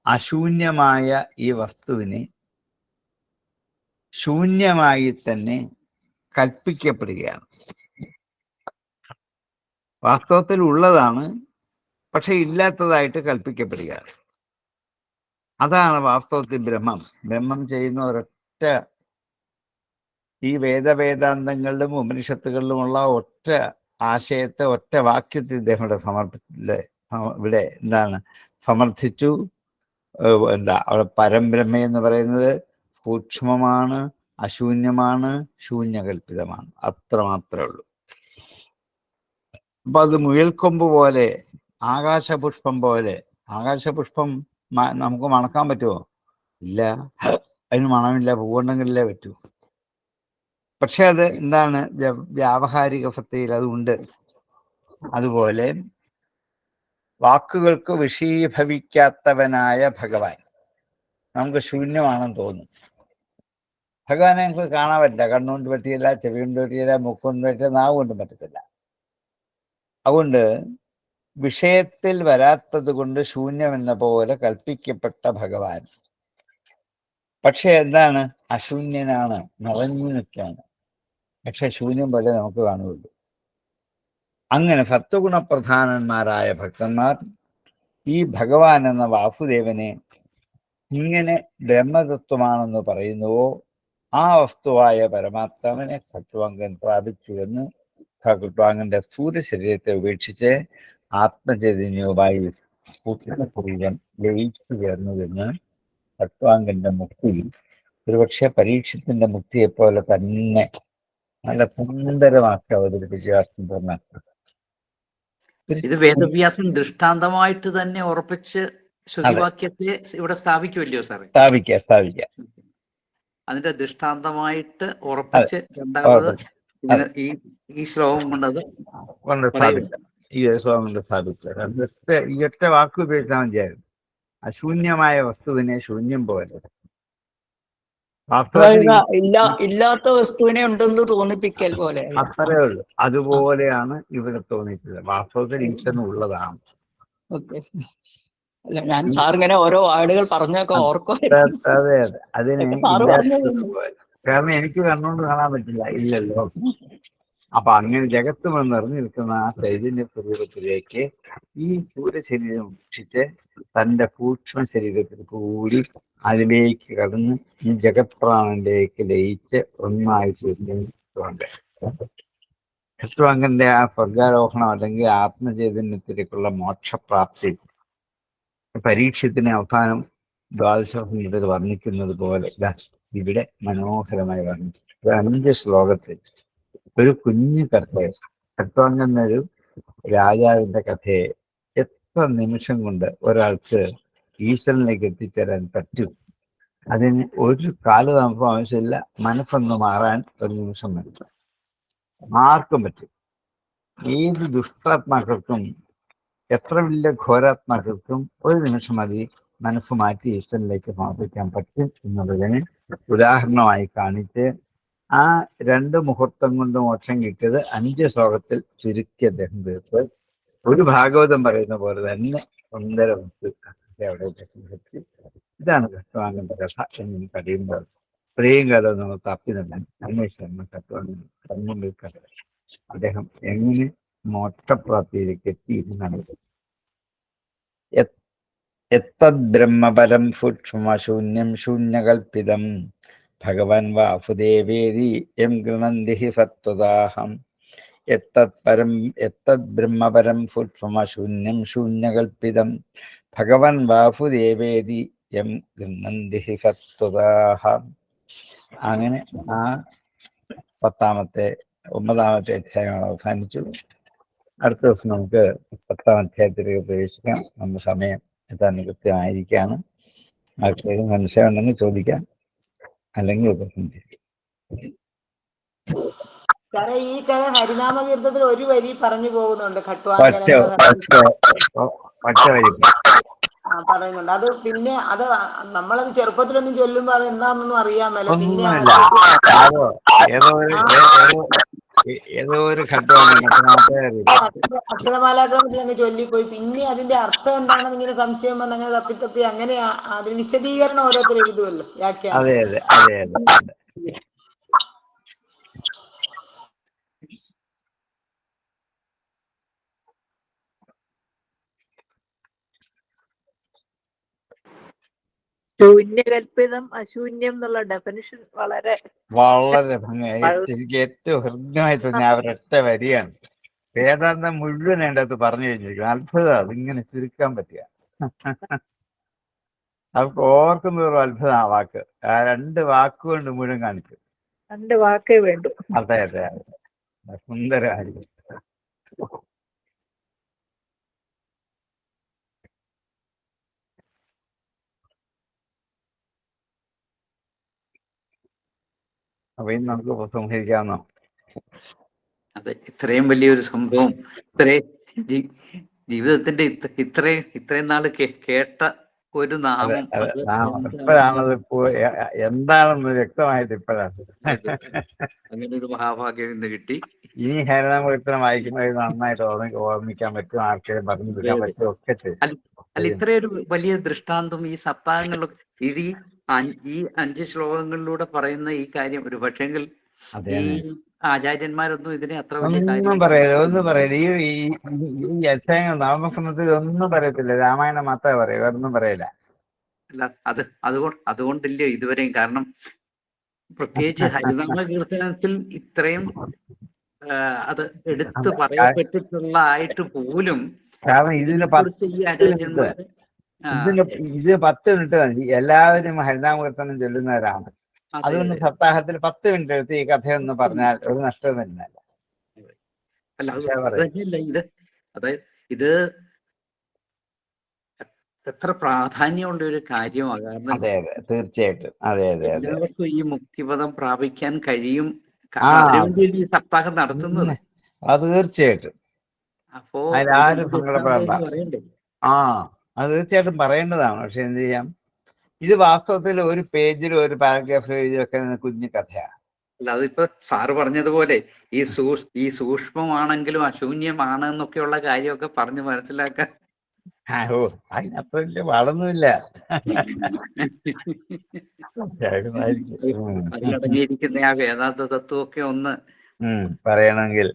അശൂന്യമായ ഈ വസ്തുവിനെ ശൂന്യമായി തന്നെ കൽപ്പിക്കപ്പെടുകയാണ്. വാസ്തവത്തിൽ ഉള്ളതാണ്, പക്ഷെ ഇല്ലാത്തതായിട്ട് കൽപ്പിക്കപ്പെടുകയാണ്. അതാണ് വാസ്തവത്തിൽ ബ്രഹ്മം. ബ്രഹ്മം ചെയ്യുന്ന ഒരൊറ്റ, ഈ വേദവേദാന്തങ്ങളിലും ഉപനിഷത്തുകളിലുമുള്ള ഒറ്റ ആശയത്തെ ഒറ്റ വാക്യത്തിൽ ഇദ്ദേഹം ഇവിടെ എന്താണ് സമർത്ഥിച്ചു. അവിടെ പരംബ്രഹ്മ എന്ന് പറയുന്നത് സൂക്ഷ്മമാണ്, അശൂന്യമാണ്, ശൂന്യകൽപ്പിതമാണ്, അത്ര മാത്രമേ ഉള്ളൂ. അപ്പൊ അത് മുയൽക്കൊമ്പ് പോലെ, ആകാശപുഷ്പം പോലെ. ആകാശപുഷ്പം നമുക്ക് മണക്കാൻ പറ്റുമോ? ഇല്ല, അതിന് മണമില്ല, പൂവുണ്ടെങ്കിലല്ലേ പറ്റൂ. പക്ഷെ അത് എന്താണ്, വ്യാവഹാരിക സത്തയിൽ അതുണ്ട്. അതുപോലെ വാക്കുകൾക്ക് വിഷയീഭവിക്കാത്തവനായ ഭഗവാൻ നമുക്ക് ശൂന്യമാണെന്ന് തോന്നും. ഭഗവാനെ നമുക്ക് കാണാൻ പറ്റില്ല. കണ്ണുകൊണ്ട് പറ്റിയില്ല, ചെവി കൊണ്ട് പറ്റിയില്ല, മൂക്കുകൊണ്ട് പറ്റില്ല, നാവ് കൊണ്ടും പറ്റത്തില്ല. അതുകൊണ്ട് വിഷയത്തിൽ വരാത്തത് കൊണ്ട് ശൂന്യമെന്ന പോലെ കൽപ്പിക്കപ്പെട്ട ഭഗവാൻ പക്ഷെ എന്താണ്? അശൂന്യനാണ്, നിറഞ്ഞു നിൽക്കുകയാണ്. പക്ഷെ ശൂന്യം പോലെ നമുക്ക് കാണുകയുള്ളൂ. അങ്ങനെ സത്വഗുണപ്രധാനന്മാരായ ഭക്തന്മാർ ഈ ഭഗവാൻ എന്ന വാസുദേവനെ ഇങ്ങനെ ബ്രഹ്മതത്വമാണെന്ന് പറയുന്നുവോ ആ വസ്തുവായ പരമാത്മാവിനെ ഖട്വാങ്കൻ പ്രാപിച്ചു എന്ന് ഖട്വാങ്കന്റെ സ്ഥൂല ശരീരത്തെ ഉപേക്ഷിച്ച് ആത്മചൈതന്യവുമായി ശരീരം ലയിച്ചു ചേർന്നതെന്ന് ഖട്വാങ്കന്റെ മുക്തി ഒരുപക്ഷെ പരീക്ഷത്തിന്റെ മുക്തിയെ പോലെ തന്നെ നല്ല സുന്ദരമാക്കി അവതരിപ്പിച്ച ഇത് വേദവ്യാസൻ ദൃഷ്ടാന്തമായിട്ട് തന്നെ ഉറപ്പിച്ച് ശ്രുതിവാക്യത്തെ ഇവിടെ സ്ഥാപിക്കുമല്ലയോ സാറേ? സ്ഥാപിക്കുക അതിന്റെ ദൃഷ്ടാന്തമായിട്ട് ഉറപ്പിച്ച് രണ്ടാമത് ഇങ്ങനെ ഈ ശ്ലോകം കൊണ്ടത് സ്ഥാപിക്കാം. ഈ ശ്ലോകം കൊണ്ട് സ്ഥാപിക്കുക. ഈ ഒറ്റ വാക്ക് ഉപയോഗിച്ചാൽ മതിയായിരുന്നു. അശൂന്യമായ വസ്തുവിനെ ശൂന്യം പോലെ ഇല്ലാത്ത വസ്തുവിനെ ഉണ്ടെന്ന് തോന്നിപ്പിക്കൽ പോലെ. അത്രേ ഉള്ളൂ. അതുപോലെയാണ് ഇവിടെ തോന്നിയിട്ടുള്ളത്. വാസ്തവത്തിൽ ഈശ്വരൻ ഉള്ളതാണ്. അല്ല, ഞാൻ സാറിങ്ങനെ ഓരോ വാർഡുകൾ പറഞ്ഞൊക്കെ ഓർക്കും. അതെ അതിന് കാരണം എനിക്ക് കണ്ണുകൊണ്ട് കാണാൻ പറ്റില്ല, ഇല്ലല്ലോ. അപ്പൊ അങ്ങനെ ജഗത്ത് നിറഞ്ഞു നിൽക്കുന്ന ആ ചൈതന്യ സ്വരൂപത്തിലേക്ക് ഈ സൂര്യശരീരം ഉപേക്ഷിച്ച് തന്റെ സൂക്ഷ്മ ശരീരത്തിൽ കൂടി അതിലേക്ക് കടന്ന് ഈ ജഗത്പ്രാണനിലേക്ക് ലയിച്ച് ഒന്നായി തീർന്നുകൊണ്ട് ഖട്വാങ്കന്റെ ആ സ്വർഗാരോഹണം അല്ലെങ്കിൽ ആത്മചൈതന്യത്തിലേക്കുള്ള മോക്ഷപ്രാപ്തി പരീക്ഷത്തിന് അവസാനം ദ്വാദശത്തിൽ വർണ്ണിക്കുന്നത് പോലെ ഇവിടെ മനോഹരമായി വർണ്ണിച്ചു. 5 ശ്ലോകത്തിൽ ഒരു കുഞ്ഞു കഥയെ, ഖട്വാങ്കൻ എന്നൊരു രാജാവിന്റെ കഥയെ എത്ര നിമിഷം കൊണ്ട് ഒരാൾക്ക് ഈശ്വരനിലേക്ക് എത്തിച്ചേരാൻ പറ്റും. അതിന് ഒരു കാലതാമസം ആവശ്യമില്ല. മനസ്സൊന്ന് മാറാൻ ഒരു നിമിഷം മതി. ആർക്കും പറ്റും. ഏത് ദുഷ്ടാത്മാക്കൾക്കും എത്ര വലിയ ഘോരാത്മാക്കൾക്കും ഒരു നിമിഷം മതി മനസ്സ് മാറ്റി ഈശ്വരനിലേക്ക് സമർപ്പിക്കാൻ പറ്റും എന്നുള്ളതിന് ഉദാഹരണമായി കാണിച്ച് ആ 2 മുഹൂർത്തം കൊണ്ട് മോക്ഷം കിട്ടിയത് 5 ശ്ലോകത്തിൽ ചുരുക്കി അദ്ദേഹം തീർത്ത് ഒരു ഭാഗവതം പറയുന്ന പോലെ തന്നെ സുന്ദര അവിടെ ഇതാണ് ഖട്വാങ്കന്റെ കഥ എന്ന് കഴിയുമ്പോൾ ഇത്രയും കാലം നമ്മൾ തപ്പി നിന്നാൻ അന്വേഷിക്കണം. ഖട്വാങ്കൻ കഥ അദ്ദേഹം എങ്ങനെ മോക്ഷപ്രാപ്തിയിലേക്ക് എത്തി എന്നാണ്. എത്തദ്ബ്രഹ്മപരം സൂക്ഷ്മശൂന്യം ശൂന്യകൽപ്പിതം ഭഗവാൻ വാസുദേവേതി എം ഗൃണന്തി ഹി സത്വദാഹം. എത്തദ്ബ്രഹ്മപരം സൂക്ഷ്മശൂന്യം ശൂന്യകൽപ്പിതം ഭഗവാൻ വാസുദേവേതി എം ഗൃണന്തി ഹി സത്വദാഹം. അങ്ങനെ ആ 9ാമത്തെ അധ്യായം അവസാനിച്ചു. അടുത്ത ദിവസം നമുക്ക് 10ാം അധ്യായത്തിലേക്ക് പ്രവേശിക്കാം. നമ്മുടെ സമയം എത്താൻ കൃത്യമായിരിക്കുകയാണ്. ആർക്കെങ്കിലും സംശയം ഉണ്ടെങ്കിൽ ചോദിക്കാം, അല്ലെങ്കിൽ സാറേ, ഈ കഥ ഹരിനാമകീർത്തനത്തിൽ ഒരു വരി പറഞ്ഞു പോകുന്നുണ്ട്. പറയുന്നുണ്ട്. അത് പിന്നെ അത് നമ്മളത് ചെറുപ്പത്തിലൊന്നും ചൊല്ലുമ്പോ അത് എന്താണെന്നൊന്നും അറിയാൻ മേല. പിന്നെ ഏതോ ഒരു അക്ഷരമാലാക്രമത്തിൽ അങ്ങ് ചൊല്ലിപ്പോയി. പിന്നെ അതിന്റെ അർത്ഥം എന്താണെന്ന് ഇങ്ങനെ സംശയം വന്ന് അങ്ങനെ തപ്പി അങ്ങനെ അതിന് വിശദീകരണം ഓരോരുത്തർ എഴുതുമല്ലോ, വ്യാഖ്യാനം. ശൂന്യകൽപ്പിതം അശൂന്യം എന്നുള്ള ഡെഫിനിഷൻ വളരെ ഭംഗിയായി. എനിക്ക് ഏറ്റവും ഹൃദ്യമായി തോന്നിയ അവരൊറ്റ വരിയാണ്. വേദാന്തം മുഴുവൻ എൻ്റെ അകത്ത് പറഞ്ഞു കഴിഞ്ഞിരിക്കും. അത്ഭുതം അതിങ്ങനെ ചുരുക്കാൻ പറ്റുക. അവർക്ക് ഓർക്കുന്നൊരു അത്ഭുതം ആ വാക്ക്. ആ 2 വാക്കുകൊണ്ട് മുഴുവൻ കാണിച്ചു. 2 വാക്കേ വേണ്ടു. അതെ സുന്ദരമായിരിക്കും. അപ്പൊ ഇന്ന് നമുക്ക് സംഹരിക്കാവുന്നോ? അതെ, ഇത്രയും വലിയൊരു സംഭവം, ജീവിതത്തിന്റെ ഇത്രയും നാള് കേട്ട ഒരു നാമം ഇപ്പോഴാണത് എന്താണെന്ന് വ്യക്തമായിട്ട് ഇപ്പോഴാണ്. അങ്ങനെ ഒരു മഹാഭാഗ്യം ഇന്ന് കിട്ടി. ഇനി ഹരിനാമകീർത്തനം വായിക്കുമ്പോൾ നന്നായിട്ട് ഓർമ്മിക്കാൻ പറ്റും, ആർക്കെയും പറഞ്ഞു തരാൻ പറ്റും, ഒക്കെ ചെയ്യും. അല്ല, ഇത്രയൊരു വലിയ ദൃഷ്ടാന്തം ഈ സപ്താഹങ്ങളിലൊക്കെ ഈ 5 ശ്ലോകങ്ങളിലൂടെ പറയുന്ന ഈ കാര്യം ഒരു പക്ഷെങ്കിൽ ഈ ആചാര്യന്മാരൊന്നും ഇതിനെ അത്ര ഒന്നും പറയില്ല. ഈ അധ്യായങ്ങൾ നാമസംബന്ധത്തിൽ ഒന്നും പറയത്തില്ല. രാമായണം മാത്രമേ പറയൂ, ഒന്നും പറയില്ല. അല്ല അതുകൊണ്ടില്ലയോ ഇതുവരെയും. കാരണം പ്രത്യേകിച്ച് ഹരിനാമ കീർത്തനത്തിൽ ഇത്രയും അത് എടുത്ത് പറയപ്പെട്ടിട്ടുള്ള ആയിട്ട് പോലും കാരണം ഇതിന് ഇതിനെക്കുറിച്ച് ഈ ആചാര്യന്മാർ ഇത് 10 മിനിറ്റ് മതി. എല്ലാവരും ഹരിനാമകീർത്തനം ചൊല്ലുന്നവരാണ്. അതുകൊണ്ട് സപ്താഹത്തിൽ 10 മിനിറ്റ് എടുത്ത് ഈ കഥയൊന്ന് പറഞ്ഞാൽ ഒരു നഷ്ടവും വരുന്നില്ല. അല്ല അത് തന്നെയല്ല അതായത് ഇത് എത്ര പ്രാധാന്യമുള്ള ഒരു കാര്യമാണ്. കാരണം അതെ അതെ തീർച്ചയായിട്ടും. അതെ അതെ അതെ എല്ലാവർക്കും ഈ മുക്തിപദം പ്രാപിക്കാൻ കഴിയും. അതിനുവേണ്ടി ഈ സപ്താഹം നടത്തുന്നത്. അത് തീർച്ചയായിട്ടും. അപ്പോ അതിലാരും സങ്കടപ്പെടണ്ട. പറയണ്ടേ? അത് തീർച്ചയായിട്ടും പറയേണ്ടതാണ്. പക്ഷെ എന്ത് ചെയ്യാം, ഇത് വാസ്തവത്തിൽ ഒരു പേജിൽ ഒരു പാരഗ്രാഫ് എഴുതി വെക്കുന്ന കുഞ്ഞു കഥയാണ്. അല്ല അതിപ്പോ സാറ് പറഞ്ഞതുപോലെ ഈ സൂക്ഷ്മമാണെങ്കിലും അശൂന്യമാണ് എന്നൊക്കെയുള്ള കാര്യമൊക്കെ പറഞ്ഞ് മനസ്സിലാക്കാൻ അതിനത്ര വലിയ പാടൊന്നുമില്ല. അതിലടങ്ങിയിരിക്കുന്ന ആ വേദാന്ത തത്വമൊക്കെ ഒന്ന് പറയണമെങ്കിൽ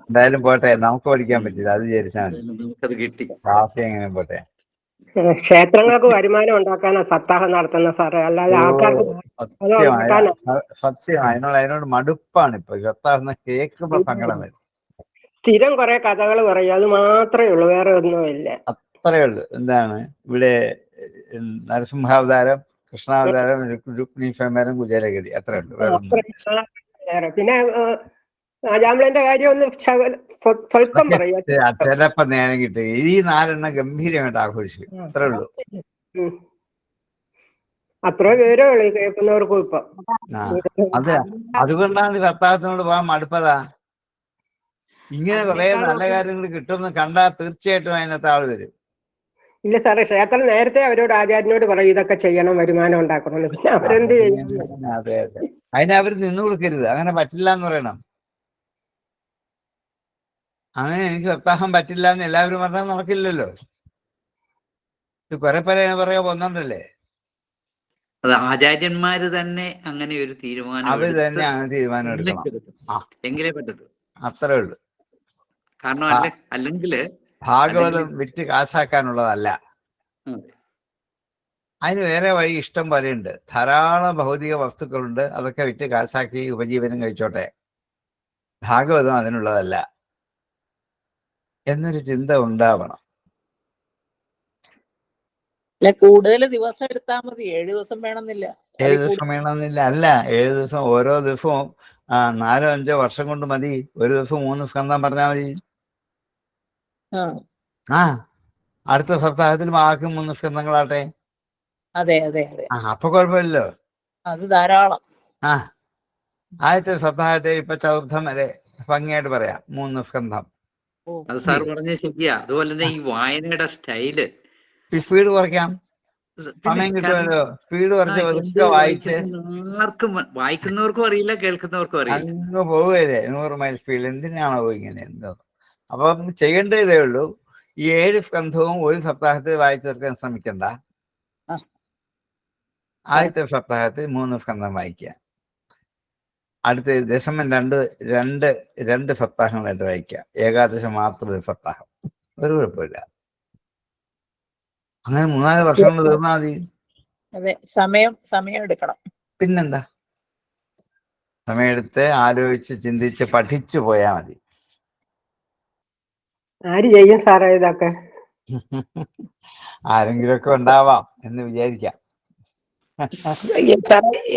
എന്തായാലും പോട്ടെ, നമുക്ക് പഠിക്കാൻ പറ്റില്ല. അത് വിചാരിച്ചാൽ നമുക്കത് കിട്ടി. ക്ലാസ് എങ്ങനെ പോട്ടെ. ക്ഷേത്രങ്ങൾക്ക് വരുമാനം ഉണ്ടാക്കാനാ സപ്താഹം നടത്തുന്ന സാറേ, അല്ലാതെ ആൾക്കാർക്ക് സത്യം അതിനോട് മടുപ്പാണ് ഇപ്പൊ. സപ്താഹം കേൾക്കുമ്പോ സങ്കടം വരും. സ്ഥിരം കുറെ കഥകൾ പറയും, അത് മാത്രമേ ഉള്ളൂ, വേറെ ഒന്നുമില്ല. അത്രേ ഉള്ളൂ. എന്താണ് ഇവിടെ നരസിംഹാവതാരം, കൃഷ്ണാവതാരം, രുക്മിണി സ്വയംവരം, കുചേലഗതി, അത്രേ ഉള്ളൂ. വേറെ പിന്നെ രാജാമ്പളന്റെ കാര്യം ഒന്ന് സ്വല്പം പറയാം. ചിലപ്പോ നേരം കിട്ടും. ഈ 4 ഗംഭീരമായിട്ട് ആഘോഷിക്കും. അത്രേ ഉള്ളൂ. അത്രേ പേരേ ഉള്ളൂ കേൾക്കുന്നവർക്കും ഇപ്പൊ. അതെ, അതുകൊണ്ടാണ് സപ്താഹത്തിനോട് പോകാൻ മടുപ്പതാ. ഇങ്ങനെ കുറെ നല്ല കാര്യങ്ങൾ കിട്ടുമെന്ന് കണ്ടാൽ തീർച്ചയായിട്ടും അതിനകത്ത് ആള് വരും. ഇല്ല സാറേ, ക്ഷേത്രം നേരത്തെ അവരോട് ആചാര്യനോട് പറയും ഇതൊക്കെ ചെയ്യണം, വരുമാനം ഉണ്ടാക്കണം. പിന്നെ അവരെന്ത് ചെയ്യും? അതെ അതെ, അതിനവർ നിന്നു കൊടുക്കരുത്. അങ്ങനെ പറ്റില്ല എന്ന് പറയണം. അങ്ങനെ എനിക്ക് സപ്താഹം പറ്റില്ല എന്ന് എല്ലാവരും പറഞ്ഞാൽ നടക്കില്ലല്ലോ. കുറെ പറയാ പോന്നണ്ടല്ലേ. അത് ആചാര്യന്മാര് തന്നെ അങ്ങനെ ഒരു തീരുമാനം അവര് തന്നെ അങ്ങനെ തീരുമാനം എടുക്കണം. എങ്കിലേ പറ്റത്തു. അത്രേ ഉള്ളൂ. കാരണം അല്ലെങ്കിൽ ഭാഗവതം വിറ്റ് കാശാക്കാനുള്ളതല്ല. അതിന് വേറെ വഴി ഇഷ്ടം പോലെയുണ്ട്. ധാരാളം ഭൗതിക വസ്തുക്കളുണ്ട്, അതൊക്കെ വിറ്റ് കാശാക്കി ഉപജീവനം കഴിച്ചോട്ടെ. ഭാഗവതം അതിനുള്ളതല്ല എന്നൊരു ചിന്ത ഉണ്ടാവണം. അല്ല, കൂടുതൽ ദിവസം എടുത്താൽ മതി, 7 ദിവസം വേണമെന്നില്ല. 7 ദിവസം വേണമെന്നില്ല. അല്ല, 7 ദിവസം ഓരോ ദിവസവും 4-5 വർഷം കൊണ്ട് മതി. ഒരു ദിവസം 3 സ്കന്ധം പറഞ്ഞാൽ മതി. അടുത്ത സപ്താഹത്തിൽ ബാക്കി 3 സ്കന്ധങ്ങളാട്ടെ. അതെ അതെ അതെ, അപ്പൊ കുഴപ്പമില്ലല്ലോ. അത് ധാരാളം. ആദ്യത്തെ സപ്താഹത്തെ ഇപ്പൊ ചതുർത്ഥം വരെ ഭംഗിയായിട്ട് പറയാം, 3 സ്കന്ധം. അത് സാർ പറഞ്ഞ ശരിയാ. അതുപോലെ തന്നെ ഈ വായനയുടെ സ്റ്റൈല്, സ്പീഡ് കുറയ്ക്കാം, സമയം കിട്ടുമല്ലോ. സ്പീഡ് കുറച്ച് ഒതുക്കെ വായിച്ച് ആർക്കും വായിക്കുന്നവർക്കും അറിയില്ല, കേൾക്കുന്നവർക്കും അറിയില്ല, അങ്ങ് പോവുകയല്ലേ 100 മൈൽ സ്പീഡിൽ. എന്തിനാണോ ഇങ്ങനെ? എന്തോ അപ്പം ചെയ്യേണ്ടതേ ഉള്ളൂ. ഈ 7 സ്കന്ധവും ഒരു സപ്താഹത്തിൽ വായിച്ചു തീർക്കാൻ ശ്രമിക്കണ്ട. ആദ്യത്തെ സപ്താഹത്തിൽ 3 സ്കന്ധം വായിക്കുക. അടുത്ത ദശമം രണ്ട് സപ്താഹങ്ങളായിട്ട് വായിക്കുക. ഏകാദശം മാത്രം ഒരു സപ്താഹം. ഒരു കുഴപ്പമില്ല. അങ്ങനെ 3-4 വർഷം കൊണ്ട് തീർന്നാൽ മതി. അതെ, സമയം എടുക്കണം. പിന്നെന്താ, സമയമെടുത്ത് ആലോചിച്ച് ചിന്തിച്ച് പഠിച്ചു പോയാൽ മതി. ആര് ചെയ്യും സാറേ ഇതൊക്കെ? ആരെങ്കിലുമൊക്കെ ഉണ്ടാവാം എന്ന് വിചാരിക്കാം.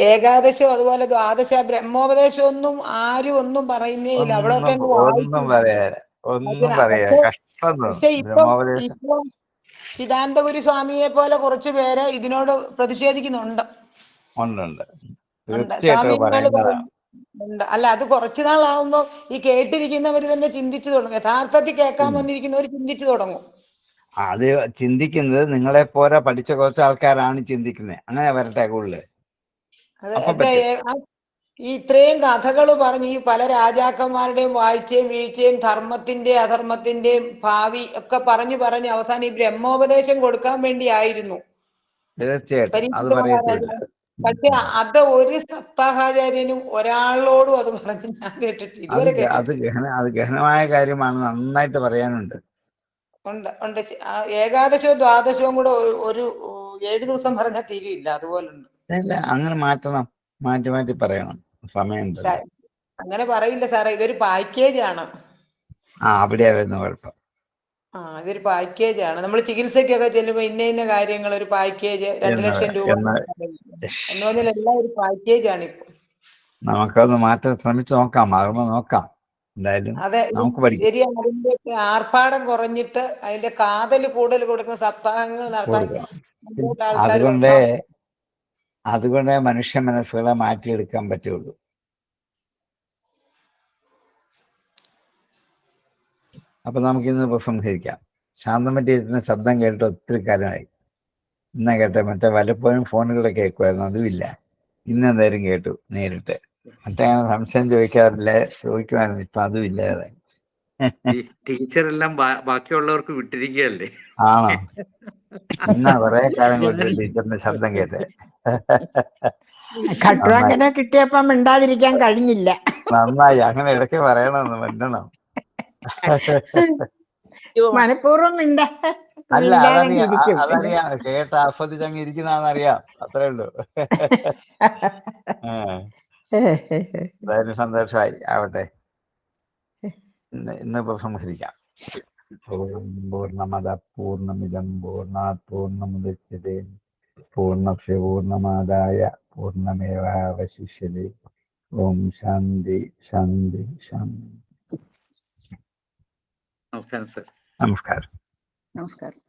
ഏകാദശം അതുപോലെ ദ്വാദശ ബ്രഹ്മോപദേശം ഒന്നും ആരും ഒന്നും പറയുന്നേ ഇല്ല. അവിടെയൊക്കെ ഒന്നും പറയാ കഷ്ടം ബ്രഹ്മോപദേശം. ഇപ്പൊ ചിദാനന്ദപുരി സ്വാമിയെ പോലെ കുറച്ചു പേര് ഇതിനോട് പ്രതിഷേധിക്കുന്നുണ്ട്. അല്ല, അത് കുറച്ചു നാളാവുമ്പോ ഈ കേട്ടിരിക്കുന്നവർ തന്നെ ചിന്തിച്ചു തുടങ്ങും. യഥാർത്ഥത്തിൽ കേൾക്കാൻ വന്നിരിക്കുന്നവർ ചിന്തിച്ചു തുടങ്ങും. അത് ചിന്തിക്കുന്നത് നിങ്ങളെ പോലെ പഠിച്ച കുറച്ച് ആൾക്കാരാണ് ചിന്തിക്കുന്നത്. അങ്ങനെ വരട്ടെ കൂടുതൽ. ഈ ഇത്രയും കഥകൾ പറഞ്ഞ് ഈ പല രാജാക്കന്മാരുടെയും വാഴ്ചയും വീഴ്ചയും ധർമ്മത്തിന്റെ അധർമ്മത്തിന്റെയും ഭാവി ഒക്കെ പറഞ്ഞു അവസാനം ഈ ബ്രഹ്മോപദേശം കൊടുക്കാൻ വേണ്ടി ആയിരുന്നു. പക്ഷെ അത് ഒരു സപ്താഹാചാര്യനും ഒരാളോടും അത് പറഞ്ഞ് ഞാൻ കേട്ടിട്ടില്ല, ഇതുവരെ കേട്ടിട്ടില്ല. അത് ഗഹനമായ കാര്യമാണ്, നന്നായിട്ട് പറയാനുണ്ട്. ഉണ്ട് ഉണ്ട്. ഏകാദശവും ദ്വാദശവും കൂടെ ഒരു 7 ദിവസം പറഞ്ഞാൽ തീരില്ല, അതുപോലുണ്ട്. അല്ല, അങ്ങനെ മാറ്റണം, മാറ്റി മാറ്റി പറയണം, സമയമുണ്ടല്ലോ. അങ്ങനെ പറയില്ല സാറേ, ഇതൊരു പാക്കേജ് ആണ്. അവിടെയാ വരുന്ന കുഴപ്പം. ഇതൊരു പാക്കേജ് ആണ്. നമ്മൾ ചികിത്സയ്ക്കൊക്കെ ചെല്ലുമ്പോൾ ഇന്ന കാര്യങ്ങൾ ഒരു പാക്കേജ് 2 ലക്ഷം രൂപ എന്ന് പറഞ്ഞാൽ എല്ലാം ഒരു പാക്കേജ് ആണ് ഇപ്പൊ. നമുക്കത് മാറ്റാൻ ശ്രമിച്ചു നോക്കാം, ആകുമ്പോ നോക്കാം. എന്തായാലും അതെ, നമുക്ക് പഠിക്കാം. ശരിയാണ്. അതിന്റെ ആർഭാടം കുറഞ്ഞിട്ട് അതിന്റെ കാതൽ കൂടുതൽ കൊടുക്കുന്ന സപ്താഹങ്ങൾ നടത്താൻ അതുകൊണ്ടേ മനുഷ്യ മനസ്സുകളെ മാറ്റിയെടുക്കാൻ പറ്റുള്ളൂ. അപ്പൊ നമുക്കിന്ന് ഉപസംഹരിക്കാം. ശാന്തം പറ്റിയിരുന്ന ശബ്ദം കേട്ടിട്ട് ഒത്തിരി കാലമായി. ഇന്ന കേട്ടെ, മറ്റേ വല്ലപ്പോഴും ഫോണുകളെ കേൾക്കുമായിരുന്നു, അതുമില്ല. ഇന്നെന്തായാലും കേട്ടു നേരിട്ട്. മറ്റേ അങ്ങനെ സംശയം ചോദിക്കുമായിരുന്നു, ഇപ്പൊ അതും ഇല്ലാതെ. ടീച്ചറെല്ലാം ബാക്കിയുള്ളവർക്ക് വിട്ടിരിക്കുകയല്ലേ? ആണോ? ഇന്നാ കുറെ കാലം കൊണ്ട് ടീച്ചറിന്റെ ശബ്ദം കേട്ടെ. ഖട്വാങ്ങനെ കിട്ടിയപ്പം മിണ്ടാതിരിക്കാൻ കഴിഞ്ഞില്ല. നന്നായി, അങ്ങനെ ഇടയ്ക്ക് പറയണമെന്ന് മന്നണം. മനഃപൂർവ്വം അല്ല, അതറിയാം, കേട്ട് ആസ്വദിച്ചങ്ങ് ഇരിക്കുന്നറിയാം, അത്രേ ഉള്ളൂ. എന്തായാലും സന്തോഷമായി, ആവട്ടെ. ഇന്നിപ്പോ സംഹരിക്കാം. പൂർണ്ണമദ പൂർണ്ണമിദം പൂർണ്ണാത് പൂർണ്ണമുദച്യതേ പൂർണ്ണസ്യ പൂർണ്ണമാദായ പൂർണ്ണമേവാവശിഷ്യതേ. ഓം ശാന്തി ശാന്തി ശാന്തി. നമസ്കാരം സർ. നമസ്കാരം. നമസ്കാരം.